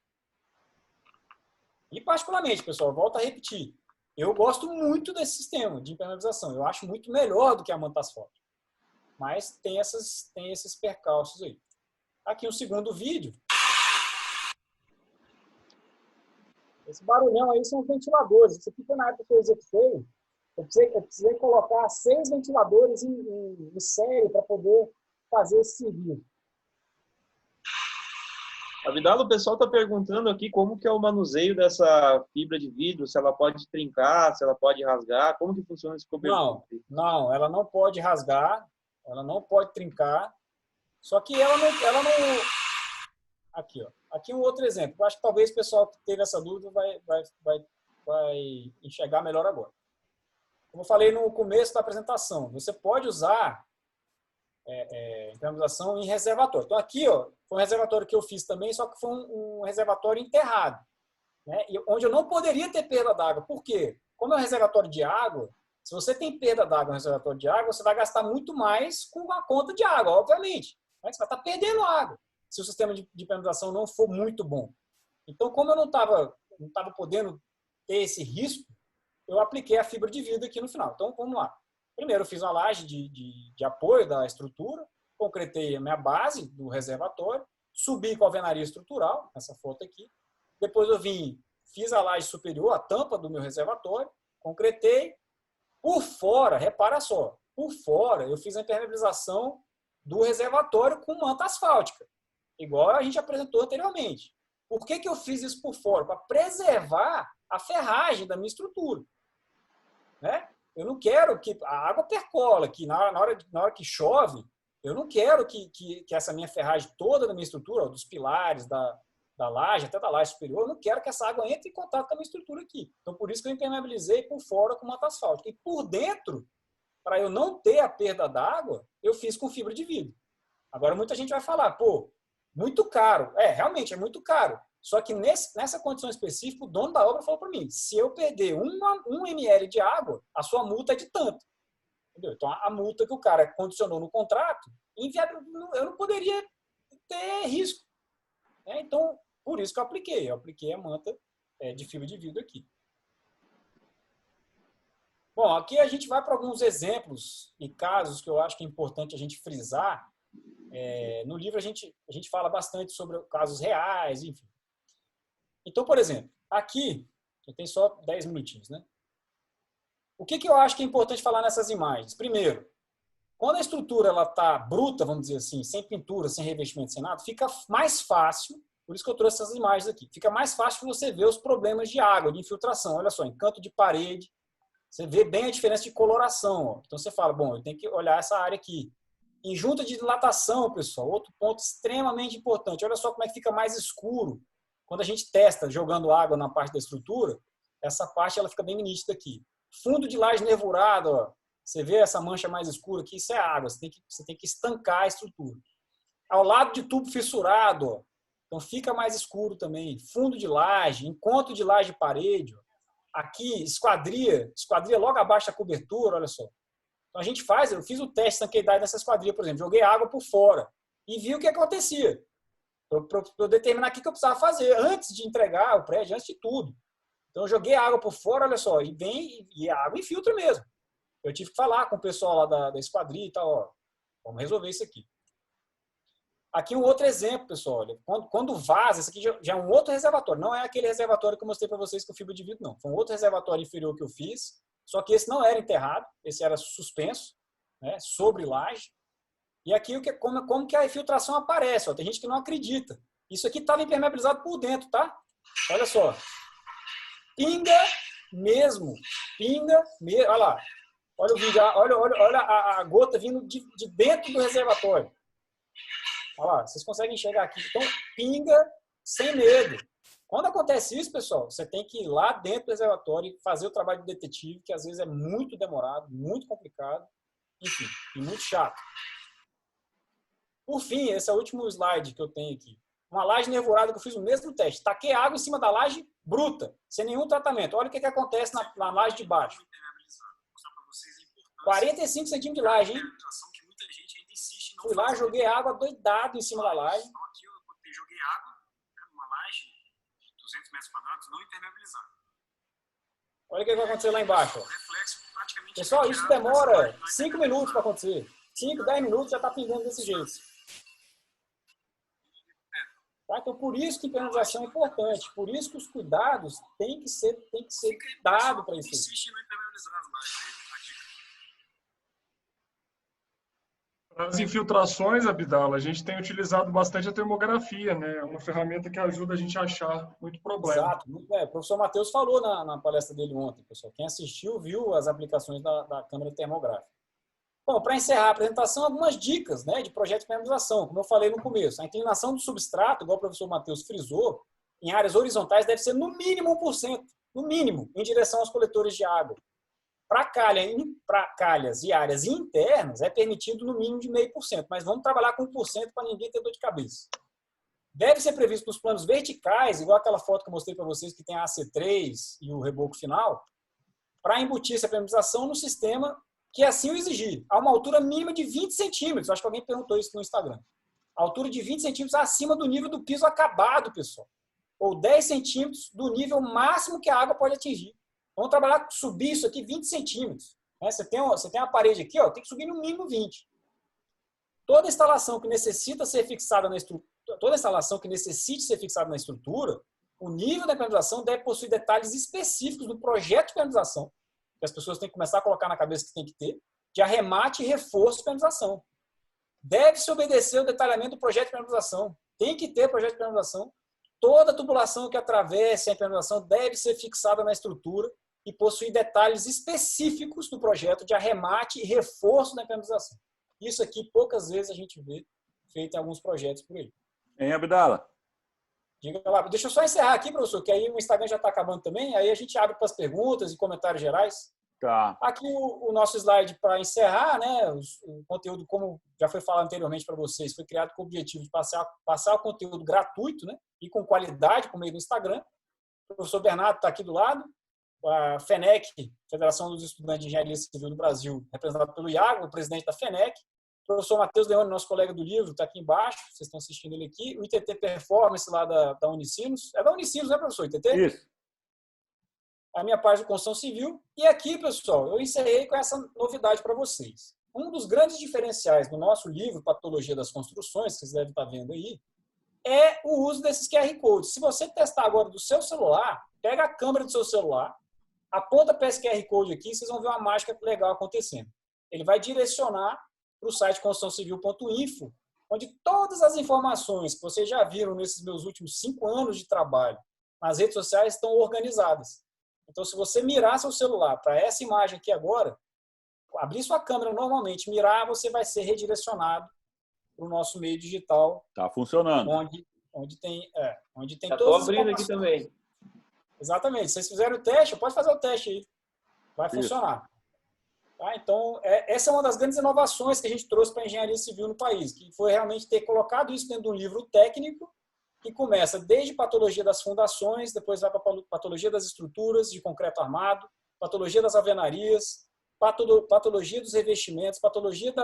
E particularmente, pessoal, volto a repetir. Eu gosto muito desse sistema de impermeabilização. Eu acho muito melhor do que a manta asfáltica. Mas tem esses percalços aí. Aqui um segundo vídeo. Esse barulhão aí são os ventiladores. Isso aqui foi na época que eu executei. Eu precisei colocar 6 ventiladores em série para poder fazer esse serviço. Avidala, o pessoal está perguntando aqui como que é o manuseio dessa fibra de vidro, se ela pode trincar, se ela pode rasgar, como que funciona esse cobertor? Não, ela não pode rasgar, ela não pode trincar, só que ela não... Aqui, ó. Aqui um outro exemplo. Eu acho que talvez o pessoal que teve essa dúvida vai enxergar melhor agora. Como eu falei no começo da apresentação, você pode usar impermeabilização em reservatório. Então aqui, ó, foi um reservatório que eu fiz também, só que foi um reservatório enterrado, né? Onde eu não poderia ter perda d'água. Por quê? Como é um reservatório de água, se você tem perda d'água no reservatório de água, você vai gastar muito mais com a conta de água, obviamente. Né? Você vai estar perdendo água se o sistema de impermeabilização não for muito bom. Então, como eu não estava podendo ter esse risco, eu apliquei a fibra de vidro aqui no final. Então, vamos lá. Primeiro, eu fiz uma laje de apoio da estrutura, concretei a minha base do reservatório, subi com a alvenaria estrutural, essa foto aqui. Depois eu fiz a laje superior, a tampa do meu reservatório, concretei. Por fora, repara só, por fora eu fiz a impermeabilização do reservatório com manta asfáltica, igual a gente apresentou anteriormente. Por que eu fiz isso por fora? Para preservar a ferragem da minha estrutura. Né? Eu não quero que a água percola, que na hora que chove, eu não quero que essa minha ferragem toda da minha estrutura, dos pilares, da laje, até da laje superior, eu não quero que essa água entre em contato com a minha estrutura aqui. Então, por isso que eu impermeabilizei por fora com manta asfáltica. E por dentro, para eu não ter a perda d'água, eu fiz com fibra de vidro. Agora, muita gente vai falar, pô, muito caro. Realmente é muito caro. Só que nessa condição específica, o dono da obra falou para mim, se eu perder 1 ml de água, a sua multa é de tanto. Entendeu? Então, a multa que o cara condicionou no contrato, eu não poderia ter risco. Então, por isso que eu apliquei. Eu apliquei a manta de fibra de vidro aqui. Bom, aqui a gente vai para alguns exemplos e casos que eu acho que é importante a gente frisar. No livro a gente fala bastante sobre casos reais, enfim. Então, por exemplo, aqui, eu tenho só 10 minutinhos, né? O que eu acho que é importante falar nessas imagens? Primeiro, quando a estrutura está bruta, vamos dizer assim, sem pintura, sem revestimento, sem nada, fica mais fácil, por isso que eu trouxe essas imagens aqui, fica mais fácil você ver os problemas de água, de infiltração. Olha só, em canto de parede, você vê bem a diferença de coloração. Ó. Então você fala, bom, eu tenho que olhar essa área aqui. Em junta de dilatação, pessoal, outro ponto extremamente importante. Olha só como é que fica mais escuro. Quando a gente testa jogando água na parte da estrutura, essa parte ela fica bem nítida aqui. Fundo de laje nervurado, ó. Você vê essa mancha mais escura aqui, isso é água. Você tem que estancar a estrutura. Ao lado de tubo fissurado, ó. Então fica mais escuro também. Fundo de laje, encontro de laje de parede. Ó. Aqui, esquadria logo abaixo da cobertura, olha só. Então a gente eu fiz o teste de estanqueidade nessa esquadria, por exemplo. Joguei água por fora e vi o que acontecia. Para eu determinar o que eu precisava fazer antes de entregar o prédio, antes de tudo. Então eu joguei água por fora, olha só, e a água infiltra mesmo. Eu tive que falar com o pessoal lá da esquadria e tal, ó, vamos resolver isso aqui. Aqui um outro exemplo, pessoal, olha, quando vaza, esse aqui já é um outro reservatório, não é aquele reservatório que eu mostrei para vocês com fibra de vidro, não. Foi um outro reservatório inferior que eu fiz, só que esse não era enterrado, esse era suspenso, né, sobre laje. E aqui como que a infiltração aparece, ó, tem gente que não acredita. Isso aqui estava impermeabilizado por dentro, tá? Olha só. Pinga mesmo. Olha lá. Olha o vídeo, olha a gota vindo de dentro do reservatório. Olha lá, vocês conseguem enxergar aqui. Então, pinga sem medo. Quando acontece isso, pessoal, você tem que ir lá dentro do reservatório e fazer o trabalho de detetive, que às vezes é muito demorado, muito complicado, enfim, e muito chato. Por fim, esse é o último slide que eu tenho aqui. Uma laje nervurada que eu fiz o mesmo teste. Taquei água em cima da laje bruta, sem nenhum tratamento. Olha o que acontece na laje de baixo. 45 centímetros de laje, hein? Fui lá, joguei água doidado em cima da laje. Então aqui eu joguei água numa laje de 200 metros quadrados não impermeabilizada. Olha o que vai acontecer lá embaixo. Pessoal, isso demora 5 minutos para acontecer. 5, 10 minutos já está pingando desse jeito. Tá? Então, por isso que a impermeabilização é importante. Por isso que os cuidados têm que ser dados para isso. Insiste no impermeabilizar as lajes. Para as infiltrações, Abdala, a gente tem utilizado bastante a termografia, né? É uma ferramenta que ajuda a gente a achar muito problema. Exato. O professor Matheus falou na palestra dele ontem, pessoal. Quem assistiu viu as aplicações da câmera termográfica. Bom, para encerrar a apresentação, algumas dicas, né, de projeto de impermeabilização. Como eu falei no começo, a inclinação do substrato, igual o professor Matheus frisou, em áreas horizontais deve ser no mínimo 1%, no mínimo, em direção aos coletores de água. Para calhas e áreas internas, é permitido no mínimo de 0,5%, mas vamos trabalhar com 1% para ninguém ter dor de cabeça. Deve ser previsto nos planos verticais, igual aquela foto que eu mostrei para vocês, que tem a AC3 e o reboco final, para embutir essa impermeabilização no sistema que assim o exigir, a uma altura mínima de 20 centímetros. Acho que alguém perguntou isso no Instagram. A altura de 20 centímetros acima do nível do piso acabado, pessoal. Ou 10 centímetros do nível máximo que a água pode atingir. Vamos trabalhar, subir isso aqui 20 centímetros. Você tem uma parede aqui, ó, tem que subir no mínimo 20. Toda instalação que necessite ser fixada na estrutura, o nível da impermeabilização deve possuir detalhes específicos do projeto de impermeabilização, que as pessoas têm que começar a colocar na cabeça que tem que ter, de arremate e reforço de impermeabilização. Deve-se obedecer o detalhamento do projeto de impermeabilização. Tem que ter projeto de impermeabilização. Toda tubulação que atravesse a impermeabilização deve ser fixada na estrutura e possuir detalhes específicos do projeto de arremate e reforço da impermeabilização. Isso aqui, poucas vezes a gente vê feito em alguns projetos por aí. Hein, Abdala? Diga lá. Deixa eu só encerrar aqui, professor, que aí o Instagram já está acabando também, aí a gente abre para as perguntas e comentários gerais. Tá. Aqui o nosso slide para encerrar, né? O conteúdo, como já foi falado anteriormente para vocês, foi criado com o objetivo de passar o conteúdo gratuito, né? E com qualidade por meio do Instagram. O professor Bernardo está aqui do lado. A FENEC, Federação dos Estudantes de Engenharia Civil do Brasil, representado pelo Iago, o presidente da FENEC. O professor Matheus Leone, nosso colega do livro, está aqui embaixo. Vocês estão assistindo ele aqui. O ITT Performance lá da Unicinos. É da Unicinos, né, professor? ITT? Isso. A minha parte de construção civil. E aqui, pessoal, eu encerrei com essa novidade para vocês. Um dos grandes diferenciais do nosso livro, Patologia das Construções, que vocês devem estar vendo aí, é o uso desses QR Codes. Se você testar agora do seu celular, pega a câmera do seu celular, aponta para esse QR Code aqui, vocês vão ver uma mágica legal acontecendo. Ele vai direcionar para o site construçãocivil.info, onde todas as informações que vocês já viram nesses meus últimos 5 anos de trabalho nas redes sociais estão organizadas. Então, se você mirar seu celular para essa imagem aqui agora, abrir sua câmera normalmente, mirar, você vai ser redirecionado para o nosso meio digital. Tá funcionando. Onde tem Já todas estou abrindo aqui também. Exatamente. Se vocês fizerem o teste, pode fazer o teste aí. Vai funcionar. Tá? Então, essa é uma das grandes inovações que a gente trouxe para a engenharia civil no país, que foi realmente ter colocado isso dentro de um livro técnico que começa desde patologia das fundações, depois vai para patologia das estruturas de concreto armado, patologia das alvenarias, patologia dos revestimentos, patologia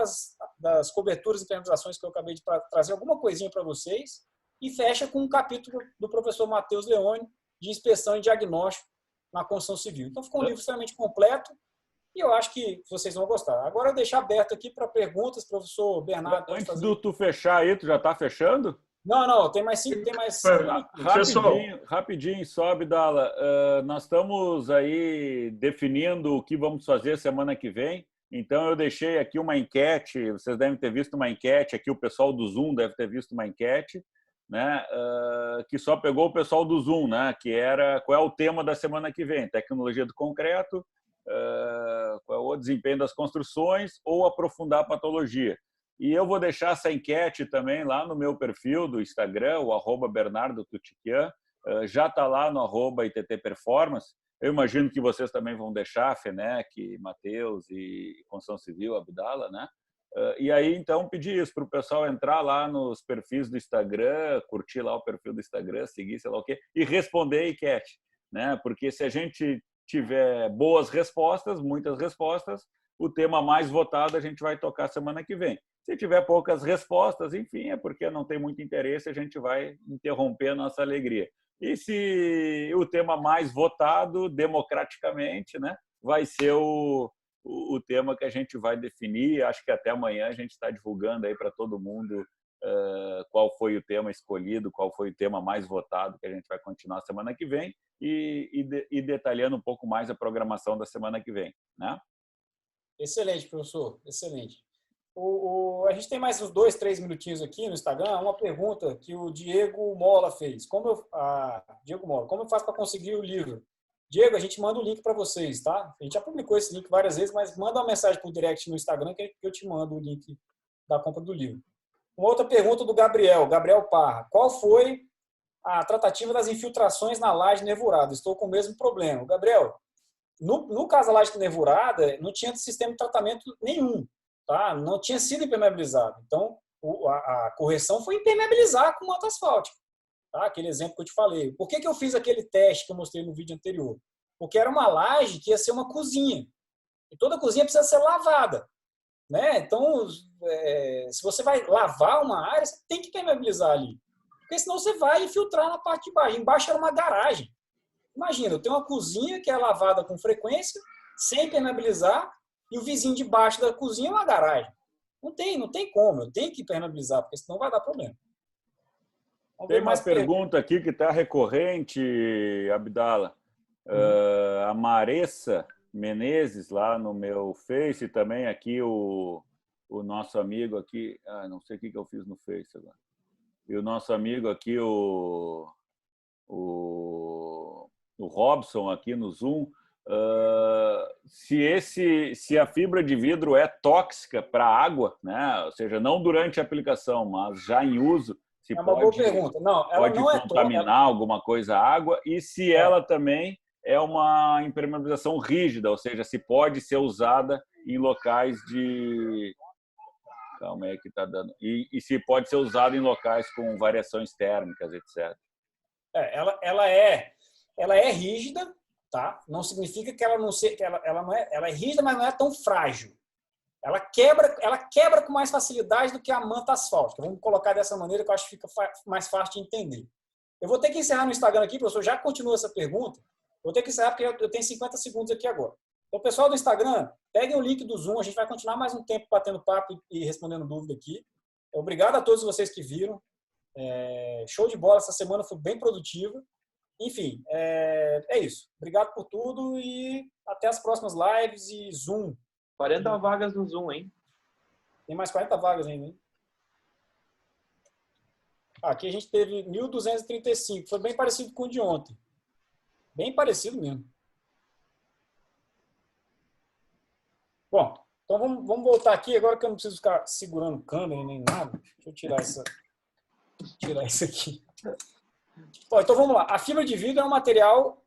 das coberturas e impermeabilizações, que eu acabei de trazer alguma coisinha para vocês, e fecha com um capítulo do professor Matheus Leone, de inspeção e diagnóstico na construção civil. Então, ficou um livro extremamente completo e eu acho que vocês vão gostar. Agora, eu deixo aberto aqui para perguntas, professor Bernardo. Antes de tu fechar aí, tu já está fechando? Não, tem mais 5 Rapidinho, sobe, Dala. Nós estamos aí definindo o que vamos fazer semana que vem. Então, eu deixei aqui uma enquete. Vocês devem ter visto uma enquete. Aqui o pessoal do Zoom deve ter visto uma enquete, né? Que só pegou o pessoal do Zoom, né? Que era qual é o tema da semana que vem? Tecnologia do concreto, qual é o desempenho das construções ou aprofundar a patologia. E eu vou deixar essa enquete também lá no meu perfil do Instagram, o @BernardoTutiquian. Já está lá no @ITTPerformance. Eu imagino que vocês também vão deixar, FENEC, Matheus e Construção Civil, Abdala, né? E aí, então, pedir isso para o pessoal entrar lá nos perfis do Instagram, curtir lá o perfil do Instagram, seguir, sei lá o quê, e responder a enquete, né? Porque se a gente tiver boas respostas, muitas respostas, o tema mais votado a gente vai tocar semana que vem. Se tiver poucas respostas, enfim, é porque não tem muito interesse, a gente vai interromper a nossa alegria. E se o tema mais votado, democraticamente, né, vai ser o tema que a gente vai definir. Acho que até amanhã a gente está divulgando aí para todo mundo qual foi o tema escolhido, qual foi o tema mais votado, que a gente vai continuar semana que vem e detalhando um pouco mais a programação da semana que vem, né? Excelente, professor. Excelente. A gente tem mais uns 2, 3 minutinhos aqui no Instagram. Uma pergunta que o Diego Mola fez. Diego Mola, como eu faço para conseguir o livro? Diego, a gente manda o link para vocês, tá? A gente já publicou esse link várias vezes, mas manda uma mensagem por direct no Instagram que eu te mando o link da compra do livro. Uma outra pergunta do Gabriel Parra. Qual foi a tratativa das infiltrações na laje nervurada? Estou com o mesmo problema. Gabriel, no caso da laje nervurada, não tinha sistema de tratamento nenhum, tá? Não tinha sido impermeabilizado. Então, a correção foi impermeabilizar com manto asfáltico. Tá? Aquele exemplo que eu te falei. Por que eu fiz aquele teste que eu mostrei no vídeo anterior? Porque era uma laje que ia ser uma cozinha. E toda cozinha precisa ser lavada, né? Então, se você vai lavar uma área, você tem que impermeabilizar ali. Porque senão você vai infiltrar na parte de baixo. Embaixo era uma garagem. Imagina, eu tenho uma cozinha que é lavada com frequência, sem impermeabilizar, e o vizinho de baixo da cozinha é uma garagem. Não tem como. Eu tenho que impermeabilizar, porque senão vai dar problema. Tem uma pergunta aqui que está recorrente, Abdala. A Maressa Menezes, lá no meu Face, também aqui o nosso amigo aqui... não sei o que eu fiz no Face agora. E o nosso amigo aqui, o Robson, aqui no Zoom, se a fibra de vidro é tóxica para a água, né? Ou seja, não durante a aplicação, mas já em uso, se é uma boa pergunta. Não, ela pode não contaminar alguma coisa a água, e se ela também é uma impermeabilização rígida, ou seja, se pode ser usada em locais de... Calma aí que está dando. E se pode ser usada em locais com variações térmicas, etc. Ela é rígida, tá? Não significa que ela não seja, ela é rígida, mas não é tão frágil. Ela quebra com mais facilidade do que a manta asfáltica. Vamos colocar dessa maneira que eu acho que fica mais fácil de entender. Eu vou ter que encerrar no Instagram aqui, professor. Já continua essa pergunta. Vou ter que encerrar porque eu tenho 50 segundos aqui agora. Então, pessoal do Instagram, peguem o link do Zoom. A gente vai continuar mais um tempo batendo papo e respondendo dúvida aqui. Obrigado a todos vocês que viram. Show de bola. Essa semana foi bem produtiva. Enfim, é isso. Obrigado por tudo e até as próximas lives e Zoom. 40 vagas no Zoom, hein? Tem mais 40 vagas ainda, hein? Aqui a gente teve 1.235. Foi bem parecido com o de ontem. Bem parecido mesmo. Bom, então vamos voltar aqui. Agora que eu não preciso ficar segurando câmera nem nada. Deixa eu tirar isso aqui. Bom, então vamos lá. A fibra de vidro é um material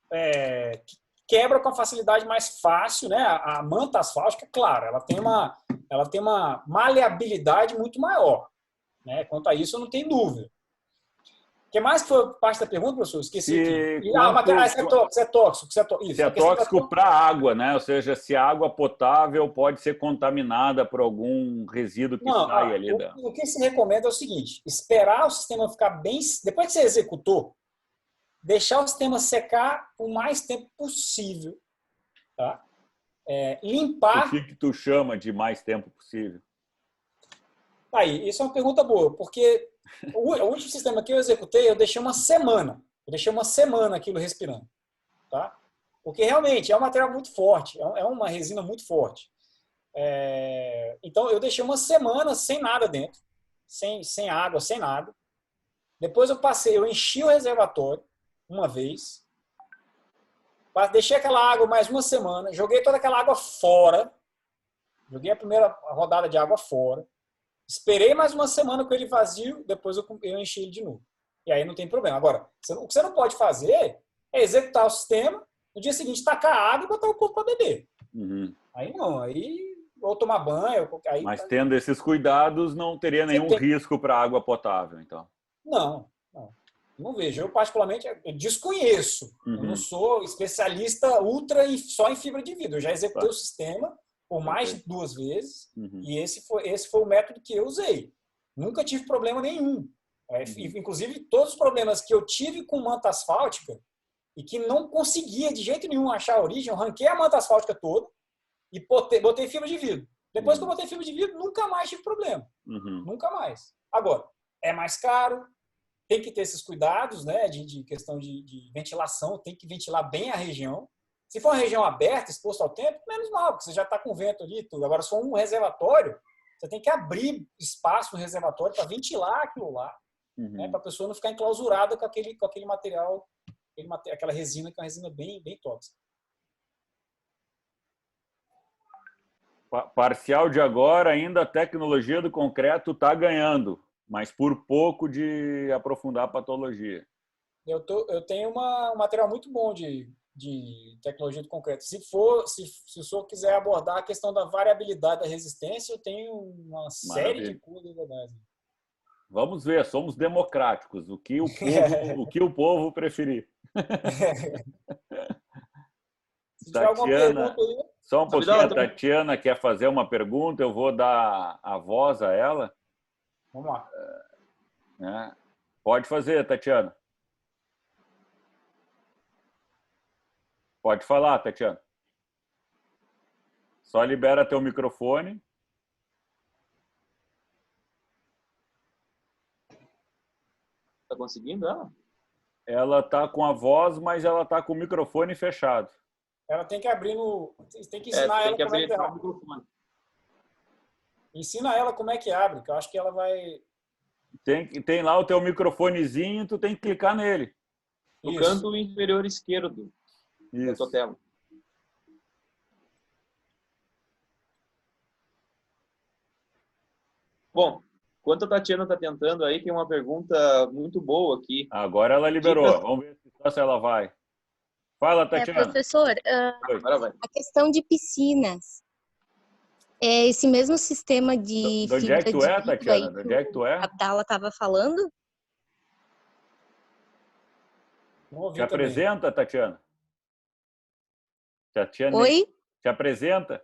que quebra com a facilidade mais fácil, né? A manta asfáltica, claro, ela tem uma maleabilidade muito maior, né? Quanto a isso, eu não tenho dúvida. O que mais que foi parte da pergunta, professor? Esqueci aqui. Se é tóxico. Isso, se é tóxico para a água, né? Ou seja, se a água potável pode ser contaminada por algum resíduo que sai ali. O que se recomenda é o seguinte, esperar o sistema ficar bem... Depois que você executou, deixar o sistema secar o mais tempo possível. Tá? Limpar... O que tu chama de mais tempo possível? Aí, isso é uma pergunta boa, porque o último sistema que eu executei, eu deixei uma semana. Eu deixei uma semana aquilo respirando. Tá? Porque realmente é um material muito forte, é uma resina muito forte. Então, eu deixei uma semana sem nada dentro, sem água, sem nada. Depois eu enchi o reservatório uma vez, deixei aquela água mais uma semana, joguei toda aquela água fora, joguei a primeira rodada de água fora, esperei mais uma semana com ele vazio, depois eu enchi ele de novo. E aí não tem problema. Agora, o que você não pode fazer é executar o sistema, no dia seguinte tacar água e botar o corpo para beber. Uhum. Aí não, ou tomar banho. Mas tendo esses cuidados, não teria nenhum risco para água potável, então? Não vejo. Eu, particularmente, desconheço. Uhum. Eu não sou especialista só em fibra de vidro. Eu já executei o sistema por mais de 2 vezes e esse foi o método que eu usei. Nunca tive problema nenhum. Inclusive, todos os problemas que eu tive com manta asfáltica e que não conseguia de jeito nenhum achar a origem, eu arranquei a manta asfáltica toda e botei fibra de vidro. Depois que eu botei fibra de vidro, nunca mais tive problema. Nunca mais. Agora, é mais caro, tem que ter esses cuidados, né, de questão de ventilação, tem que ventilar bem a região. Se for uma região aberta, exposta ao tempo, menos mal, porque você já está com vento ali e tudo. Agora, se for um reservatório, você tem que abrir espaço no reservatório para ventilar aquilo lá, né, para a pessoa não ficar enclausurada com aquele material, aquela resina, que é uma resina bem, bem tóxica. Parcial de agora, ainda a tecnologia do concreto está ganhando, mas por pouco de aprofundar a patologia. Eu tenho um material muito bom de tecnologia do concreto. Se o senhor quiser abordar a questão da variabilidade da resistência, eu tenho uma série de coisas legais. Vamos ver, somos democráticos. O que o povo preferir. Se tiver alguma pergunta aí... Só um pouquinho, a Tatiana quer fazer uma pergunta, eu vou dar a voz a ela. Vamos lá. Pode fazer, Tatiana. Pode falar, Tatiana. Só libera teu microfone. Tá conseguindo ela? Ela está com a voz, mas ela está com o microfone fechado. Ela tem que abrir tem que ensinar ela como é que abre. Ensina ela como é que abre, que eu acho que ela vai... Tem lá o teu microfonezinho, tu tem que clicar nele. No canto inferior esquerdo da tua tela. Bom, enquanto a Tatiana está tentando aí, tem uma pergunta muito boa aqui. Agora ela liberou. Vamos ver se ela vai. Fala, Tatiana. Professor, Agora vai. a questão de piscinas. É esse mesmo sistema de De onde fibra é que tu de é, vidro Tatiana? aí De onde é que tu é? a Abdala estava falando? Não ouvi Te também. apresenta, Tatiana. Tatiana, Oi? te apresenta.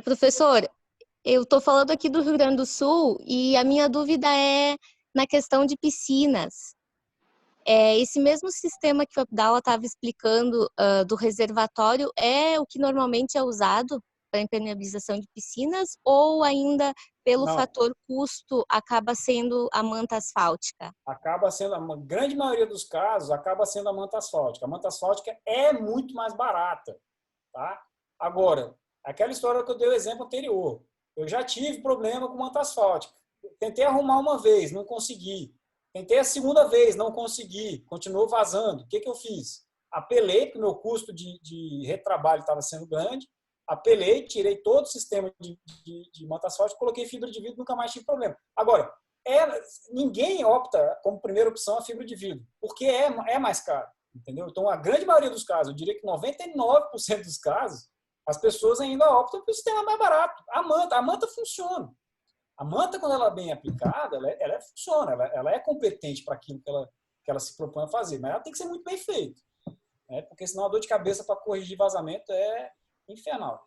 Professor, eu estou falando aqui do Rio Grande do Sul e a minha dúvida é na questão de piscinas. Esse mesmo sistema que o Abdala estava explicando do reservatório é o que normalmente é usado para impermeabilização de piscinas ou ainda pelo Não. fator custo acaba sendo a manta asfáltica? Acaba sendo, a grande maioria dos casos, acaba sendo a manta asfáltica. A manta asfáltica é muito mais barata, tá? Agora, aquela história que eu dei o exemplo anterior, eu já tive problema com manta asfáltica. Tentei arrumar uma vez, não consegui. Tentei a segunda vez, não consegui. Continuou vazando. O que eu fiz? Apelei, porque o meu custo de retrabalho estava sendo grande. Apelei, tirei todo o sistema de manta asfáltica, coloquei fibra de vidro, nunca mais tive problema. Agora, ninguém opta como primeira opção a fibra de vidro, porque é mais caro, entendeu? Então, a grande maioria dos casos, eu diria que 99% dos casos, as pessoas ainda optam pelo sistema mais barato. A manta funciona. A manta, quando ela é bem aplicada, ela funciona, ela é competente para aquilo que ela se propõe a fazer, mas ela tem que ser muito bem feita, né? Porque senão a dor de cabeça para corrigir vazamento é infernal.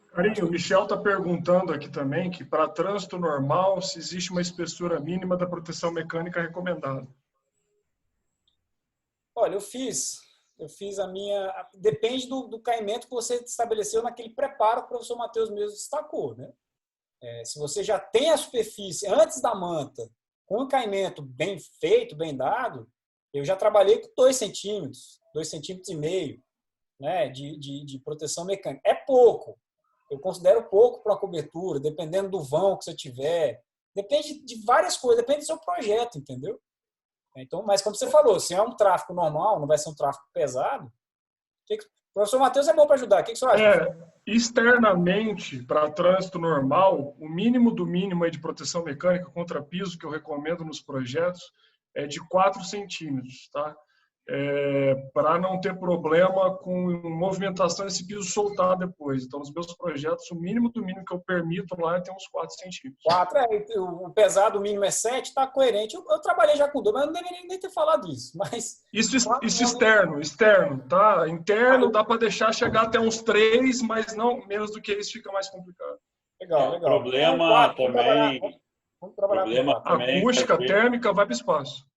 Carinho, o Michel está perguntando aqui também que para trânsito normal, se existe uma espessura mínima da proteção mecânica recomendada. Olha, eu fiz a minha... Depende do caimento que você estabeleceu naquele preparo que o professor Matheus mesmo destacou, né? Se você já tem a superfície antes da manta, com o caimento bem feito, bem dado, eu já trabalhei com 2 centímetros, 2,5 centímetros, né, de proteção mecânica. É pouco. Eu considero pouco para uma cobertura, dependendo do vão que você tiver. Depende de várias coisas, depende do seu projeto, entendeu? Então, mas como você falou, se é um tráfego normal, não vai ser um tráfego pesado, o professor Matheus é bom para ajudar. O que você acha? Externamente, para trânsito normal, o mínimo do mínimo aí de proteção mecânica contra piso que eu recomendo nos projetos é de 4 centímetros, tá? Para não ter problema com movimentação desse piso soltar depois. Então, nos meus projetos, o mínimo do mínimo que eu permito lá é ter uns 4 centímetros. 4, o pesado, o mínimo é 7, está coerente. Eu trabalhei já com 2, mas eu não deveria nem ter falado isso. Mas isso externo, tá? Interno dá para deixar chegar até uns 3, mas não menos do que isso fica mais complicado. Legal. O problema também... Vamos trabalhar com 4. Acústica, térmica, vai para o espaço.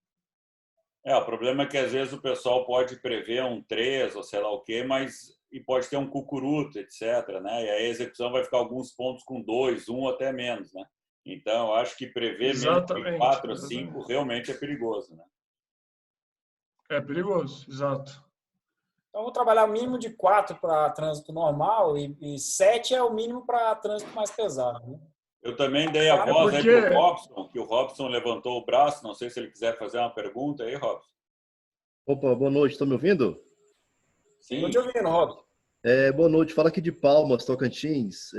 O problema é que às vezes o pessoal pode prever um 3 ou sei lá o quê, mas e pode ter um cucuruto, etc., né? E aí a execução vai ficar alguns pontos com 2, 1 até menos, né? Então, eu acho que prever menos de 4 ou 5 realmente é perigoso, né? É perigoso, exato. Então, vou trabalhar o mínimo de 4 para trânsito normal e 7 é o mínimo para trânsito mais pesado, né? Eu também dei a voz aí para o Robson, que o Robson levantou o braço. Não sei se ele quiser fazer uma pergunta aí, Robson. Opa, boa noite. Estão me ouvindo? Sim. Estou te ouvindo, Robson. Boa noite. Fala aqui de Palmas, Tocantins.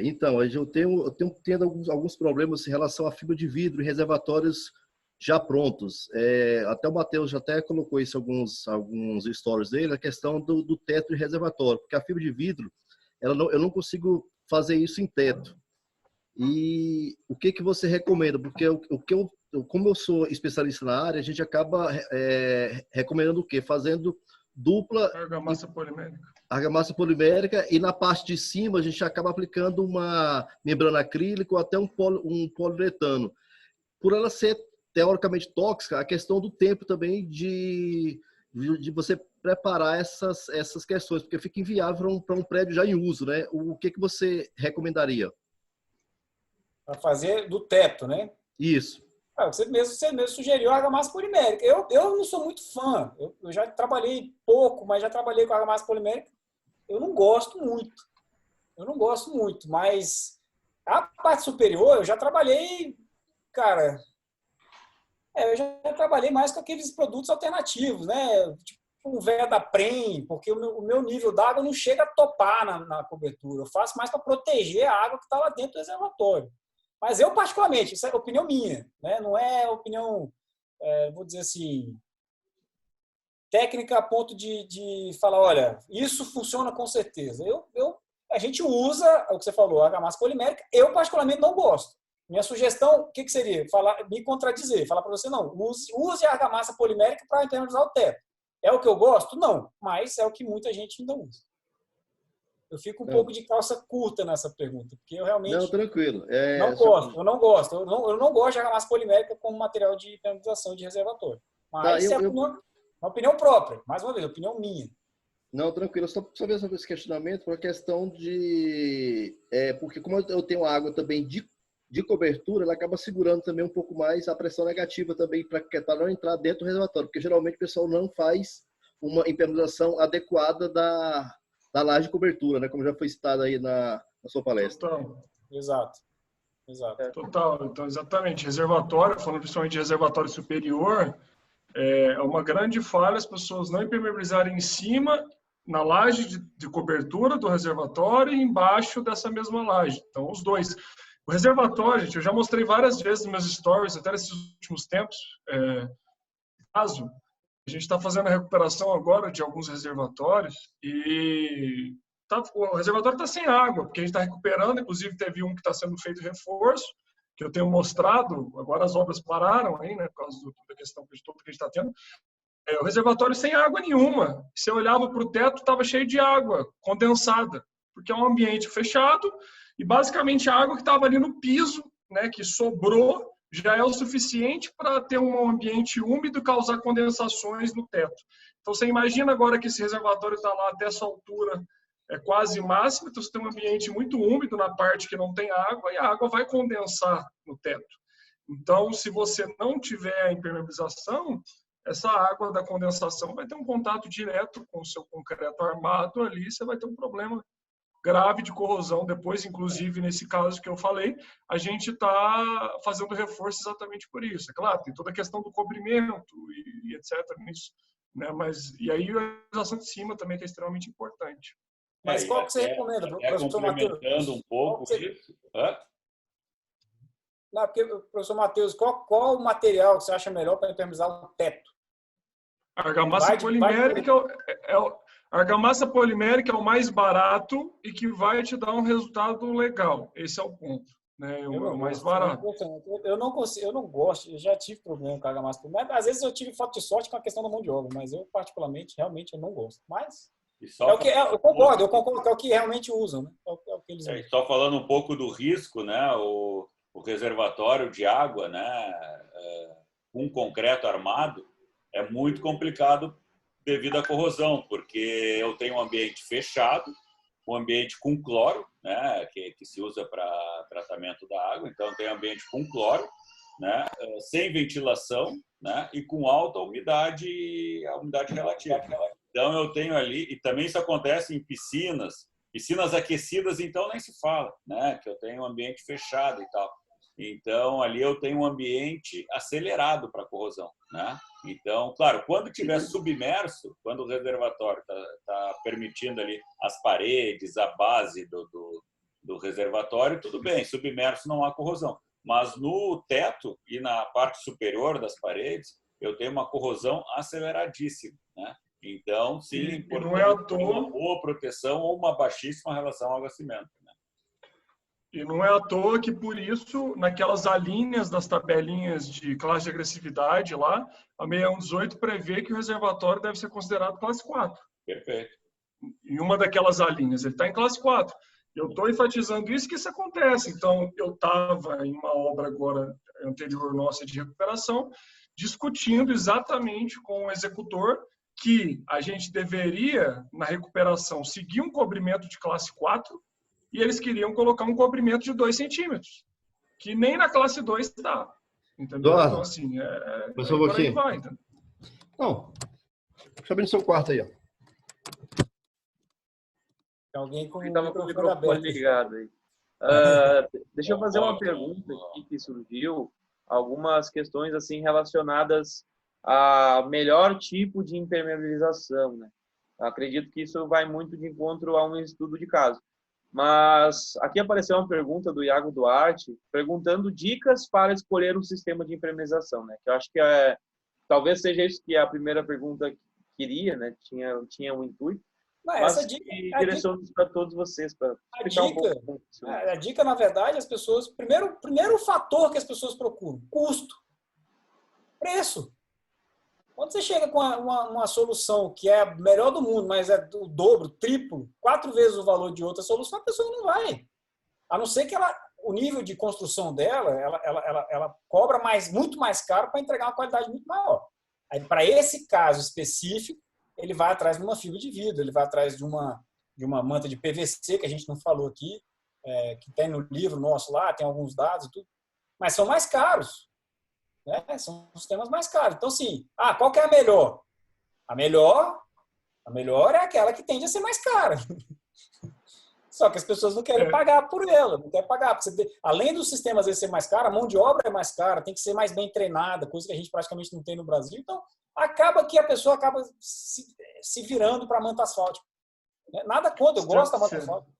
Então, eu tenho tendo alguns problemas em relação à fibra de vidro em reservatórios já prontos. Até o Matheus já até colocou isso em alguns stories dele, a questão do teto de reservatório, porque a fibra de vidro, eu não consigo fazer isso em teto. E o que você recomenda? Porque como eu sou especialista na área, a gente acaba recomendando o quê? Fazendo dupla argamassa polimérica. Argamassa polimérica, e na parte de cima a gente acaba aplicando uma membrana acrílica ou até um poliuretano. Por ela ser teoricamente tóxica, a questão do tempo também de você preparar essas questões, porque fica inviável para um prédio já em uso, né? O que você recomendaria? Para fazer do teto, né? Isso. Você mesmo sugeriu a argamassa polimérica. Eu não sou muito fã. Eu já trabalhei pouco, mas já trabalhei com argamassa polimérica. Eu não gosto muito. Mas a parte superior, eu já trabalhei, cara... eu já trabalhei mais com aqueles produtos alternativos, né? Tipo um Vedaprem, porque o meu nível d'água não chega a topar na cobertura. Eu faço mais para proteger a água que está lá dentro do reservatório. Mas eu, particularmente, isso é opinião minha, né? Não é opinião, vou dizer assim, técnica a ponto de falar, olha, isso funciona com certeza. A gente usa, o que você falou, a argamassa polimérica. Eu, particularmente, não gosto. Minha sugestão, o que seria? Me contradizer, falar para você, não, use a argamassa polimérica para impermeabilizar o teto. É o que eu gosto? Não, mas é o que muita gente ainda usa. Eu fico um pouco de calça curta nessa pergunta, porque eu realmente Não, tranquilo. não gosto. Eu não gosto. Eu não gosto de argamassa polimérica como material de impermeabilização de reservatório. Mas é uma opinião própria. Mais uma vez, opinião minha. Não, tranquilo. Só ver sobre esse questionamento por uma questão de... porque como eu tenho água também de cobertura, ela acaba segurando também um pouco mais a pressão negativa também para não entrar dentro do reservatório, porque geralmente o pessoal não faz uma impermeabilização adequada da laje de cobertura, né? Como já foi citado aí na sua palestra. Total. Exato. Total. Então, exatamente. Reservatório, falando principalmente de reservatório superior, é uma grande falha as pessoas não impermeabilizarem em cima, na laje de cobertura do reservatório e embaixo dessa mesma laje. Então, os dois. O reservatório, gente, eu já mostrei várias vezes nos meus stories, até nesses últimos tempos, caso, a gente está fazendo a recuperação agora de alguns reservatórios e o reservatório está sem água, porque a gente está recuperando, inclusive teve um que está sendo feito reforço, que eu tenho mostrado, agora as obras pararam aí, né, por causa da questão que a gente está tendo. O reservatório sem água nenhuma. Você olhava para o teto, estava cheio de água condensada, porque é um ambiente fechado e basicamente a água que estava ali no piso, né, que sobrou, já é o suficiente para ter um ambiente úmido e causar condensações no teto. Então, você imagina agora que esse reservatório está lá até essa altura, quase máxima, então você tem um ambiente muito úmido na parte que não tem água e a água vai condensar no teto. Então, se você não tiver a impermeabilização, essa água da condensação vai ter um contato direto com o seu concreto armado ali, você vai ter um problema grave de corrosão. Depois, inclusive, nesse caso que eu falei, a gente está fazendo reforço exatamente por isso. É claro, tem toda a questão do cobrimento e etc. nisso, né? E aí a iluminação de cima também que é extremamente importante. Mas qual que você recomenda, professor Matheus? Complementando um pouco isso. Não, porque, professor Matheus, qual o material que você acha melhor para impermeabilizar o teto? A argamassa polimérica a argamassa polimérica é o mais barato e que vai te dar um resultado legal. Esse é o ponto, né? O mais barato. Eu não consigo, eu não gosto, eu já tive problema com a argamassa polimérica. Às vezes eu tive falta de sorte com a questão da mão de obra, mas eu particularmente, realmente, eu não gosto. Mas eu concordo que é o que realmente usam, né? É o que eles usam. Só falando um pouco do risco, né? O reservatório de água, né? Com concreto armado, é muito complicado devido à corrosão, porque eu tenho um ambiente fechado, um ambiente com cloro, né, que se usa para tratamento da água, então eu tenho um ambiente com cloro, né, sem ventilação, né, e com alta umidade relativa. Então eu tenho ali, e também isso acontece em piscinas aquecidas, então nem se fala, né, que eu tenho um ambiente fechado e tal. Então, ali eu tenho um ambiente acelerado para corrosão, né? Então, claro, quando estiver submerso, quando o reservatório está permitindo ali as paredes, a base do reservatório, tudo bem, submerso não há corrosão. Mas no teto e na parte superior das paredes, eu tenho uma corrosão aceleradíssima, né? Então, sim, não é à toa uma boa proteção ou uma baixíssima relação água-cimento. E não é à toa que, por isso, naquelas alíneas das tabelinhas de classe de agressividade lá, a 6118 prevê que o reservatório deve ser considerado classe 4. Perfeito. Em uma daquelas alíneas, ele está em classe 4. Eu estou enfatizando isso, que isso acontece. Então, eu estava em uma obra agora anterior nossa de recuperação, discutindo exatamente com o executor que a gente deveria, na recuperação, seguir um cobrimento de classe 4, e eles queriam colocar um cobrimento de 2 centímetros, que nem na classe 2 dá. Entendeu? Eduardo, então, assim, por aí vai. Então. Não. Deixa eu abrir no seu quarto aí, ó. Tem alguém com o microfone ligado aí. Deixa eu fazer uma pergunta aqui que surgiu. Algumas questões assim relacionadas a melhor tipo de impermeabilização, né? Acredito que isso vai muito de encontro a um estudo de caso. Mas aqui apareceu uma pergunta do Iago Duarte, perguntando dicas para escolher um sistema de impermeabilização, né? Que eu acho que talvez seja isso que é a primeira pergunta queria, né? Tinha um intuito. Não, Mas essa dica, direciono isso para todos vocês, para explicar um pouco como funciona. a dica, na verdade, as pessoas... Primeiro fator que as pessoas procuram, custo. Preço. Quando você chega com uma solução que é a melhor do mundo, mas é o dobro, triplo, 4 vezes o valor de outra solução, a pessoa não vai. A não ser que o nível de construção dela, ela cobra muito mais caro para entregar uma qualidade muito maior. Aí, para esse caso específico, ele vai atrás de uma fibra de vidro, ele vai atrás de uma manta de PVC, que a gente não falou aqui, que tem no livro nosso lá, tem alguns dados e tudo, mas são mais caros. Né? São sistemas mais caros. Então, assim, qual que é a melhor? A melhor é aquela que tende a ser mais cara. Só que as pessoas não querem pagar por ela, não querem pagar. Porque além dos sistemas às vezes ser mais caro, a mão de obra é mais cara, tem que ser mais bem treinada, coisa que a gente praticamente não tem no Brasil. Então, acaba que a pessoa acaba se virando para a manta asfáltica. Nada contra, eu gosto da manta asfáltica.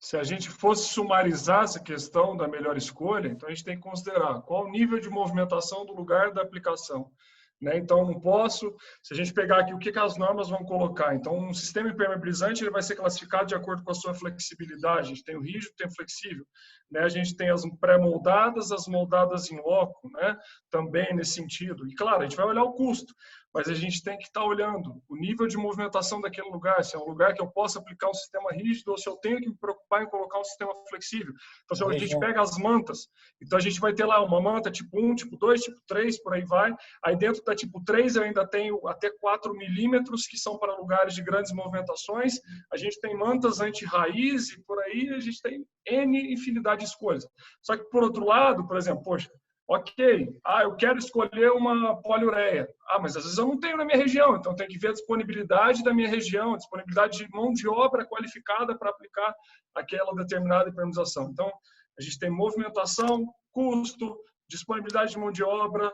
Se a gente fosse sumarizar essa questão da melhor escolha, então a gente tem que considerar qual o nível de movimentação do lugar da aplicação. Né? Então, não posso... Se a gente pegar aqui o que as normas vão colocar, então um sistema impermeabilizante ele vai ser classificado de acordo com a sua flexibilidade. A gente tem o rígido, tem o flexível. Né? A gente tem as pré-moldadas, as moldadas em loco, né? Também nesse sentido. E, claro, a gente vai olhar o custo, mas a gente tem que estar olhando o nível de movimentação daquele lugar, se é um lugar que eu possa aplicar um sistema rígido ou se eu tenho que me preocupar em colocar um sistema flexível. Então, se a gente pega as mantas, então a gente vai ter lá uma manta tipo 1, tipo 2, tipo 3, por aí vai. Aí dentro da tipo 3 eu ainda tenho até 4 milímetros, que são para lugares de grandes movimentações. A gente tem mantas anti-raiz e por aí a gente tem N infinidade de escolhas. Só que, por outro lado, por exemplo, poxa, ok, eu quero escolher uma poliureia. Mas às vezes eu não tenho na minha região, então tem que ver a disponibilidade da minha região, a disponibilidade de mão de obra qualificada para aplicar aquela determinada impermeabilização. Então, a gente tem movimentação, custo, disponibilidade de mão de obra,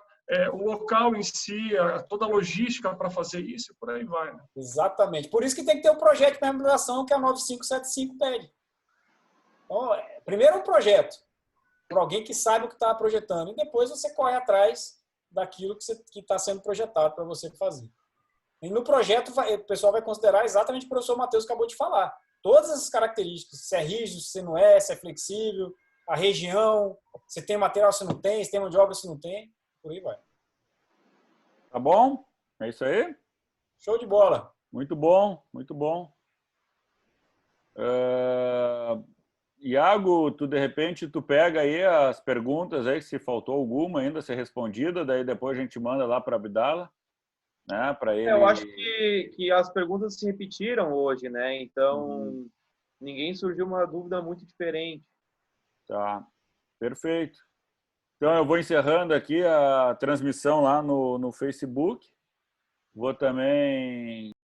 o local em si, toda a logística para fazer isso e por aí vai. Né? Exatamente. Por isso que tem que ter um projeto de impermeabilização que a 9575 pede. Então, primeiro um projeto, por alguém que sabe o que está projetando, e depois você corre atrás daquilo que está sendo projetado para você fazer. E no projeto, o pessoal vai considerar exatamente o que o professor Matheus acabou de falar. Todas essas características, se é rígido, se não é, se é flexível, a região, se tem material, se não tem, se tem mão de obra, se não tem, por aí vai. Tá bom? É isso aí? Show de bola. Muito bom, muito bom. Iago, de repente, tu pega aí as perguntas aí, se faltou alguma ainda ser respondida, daí depois a gente manda lá para Abdala, né, para ele. Eu acho que as perguntas se repetiram hoje, né? Então, ninguém surgiu uma dúvida muito diferente. Tá, perfeito. Então, eu vou encerrando aqui a transmissão lá no Facebook. Vou também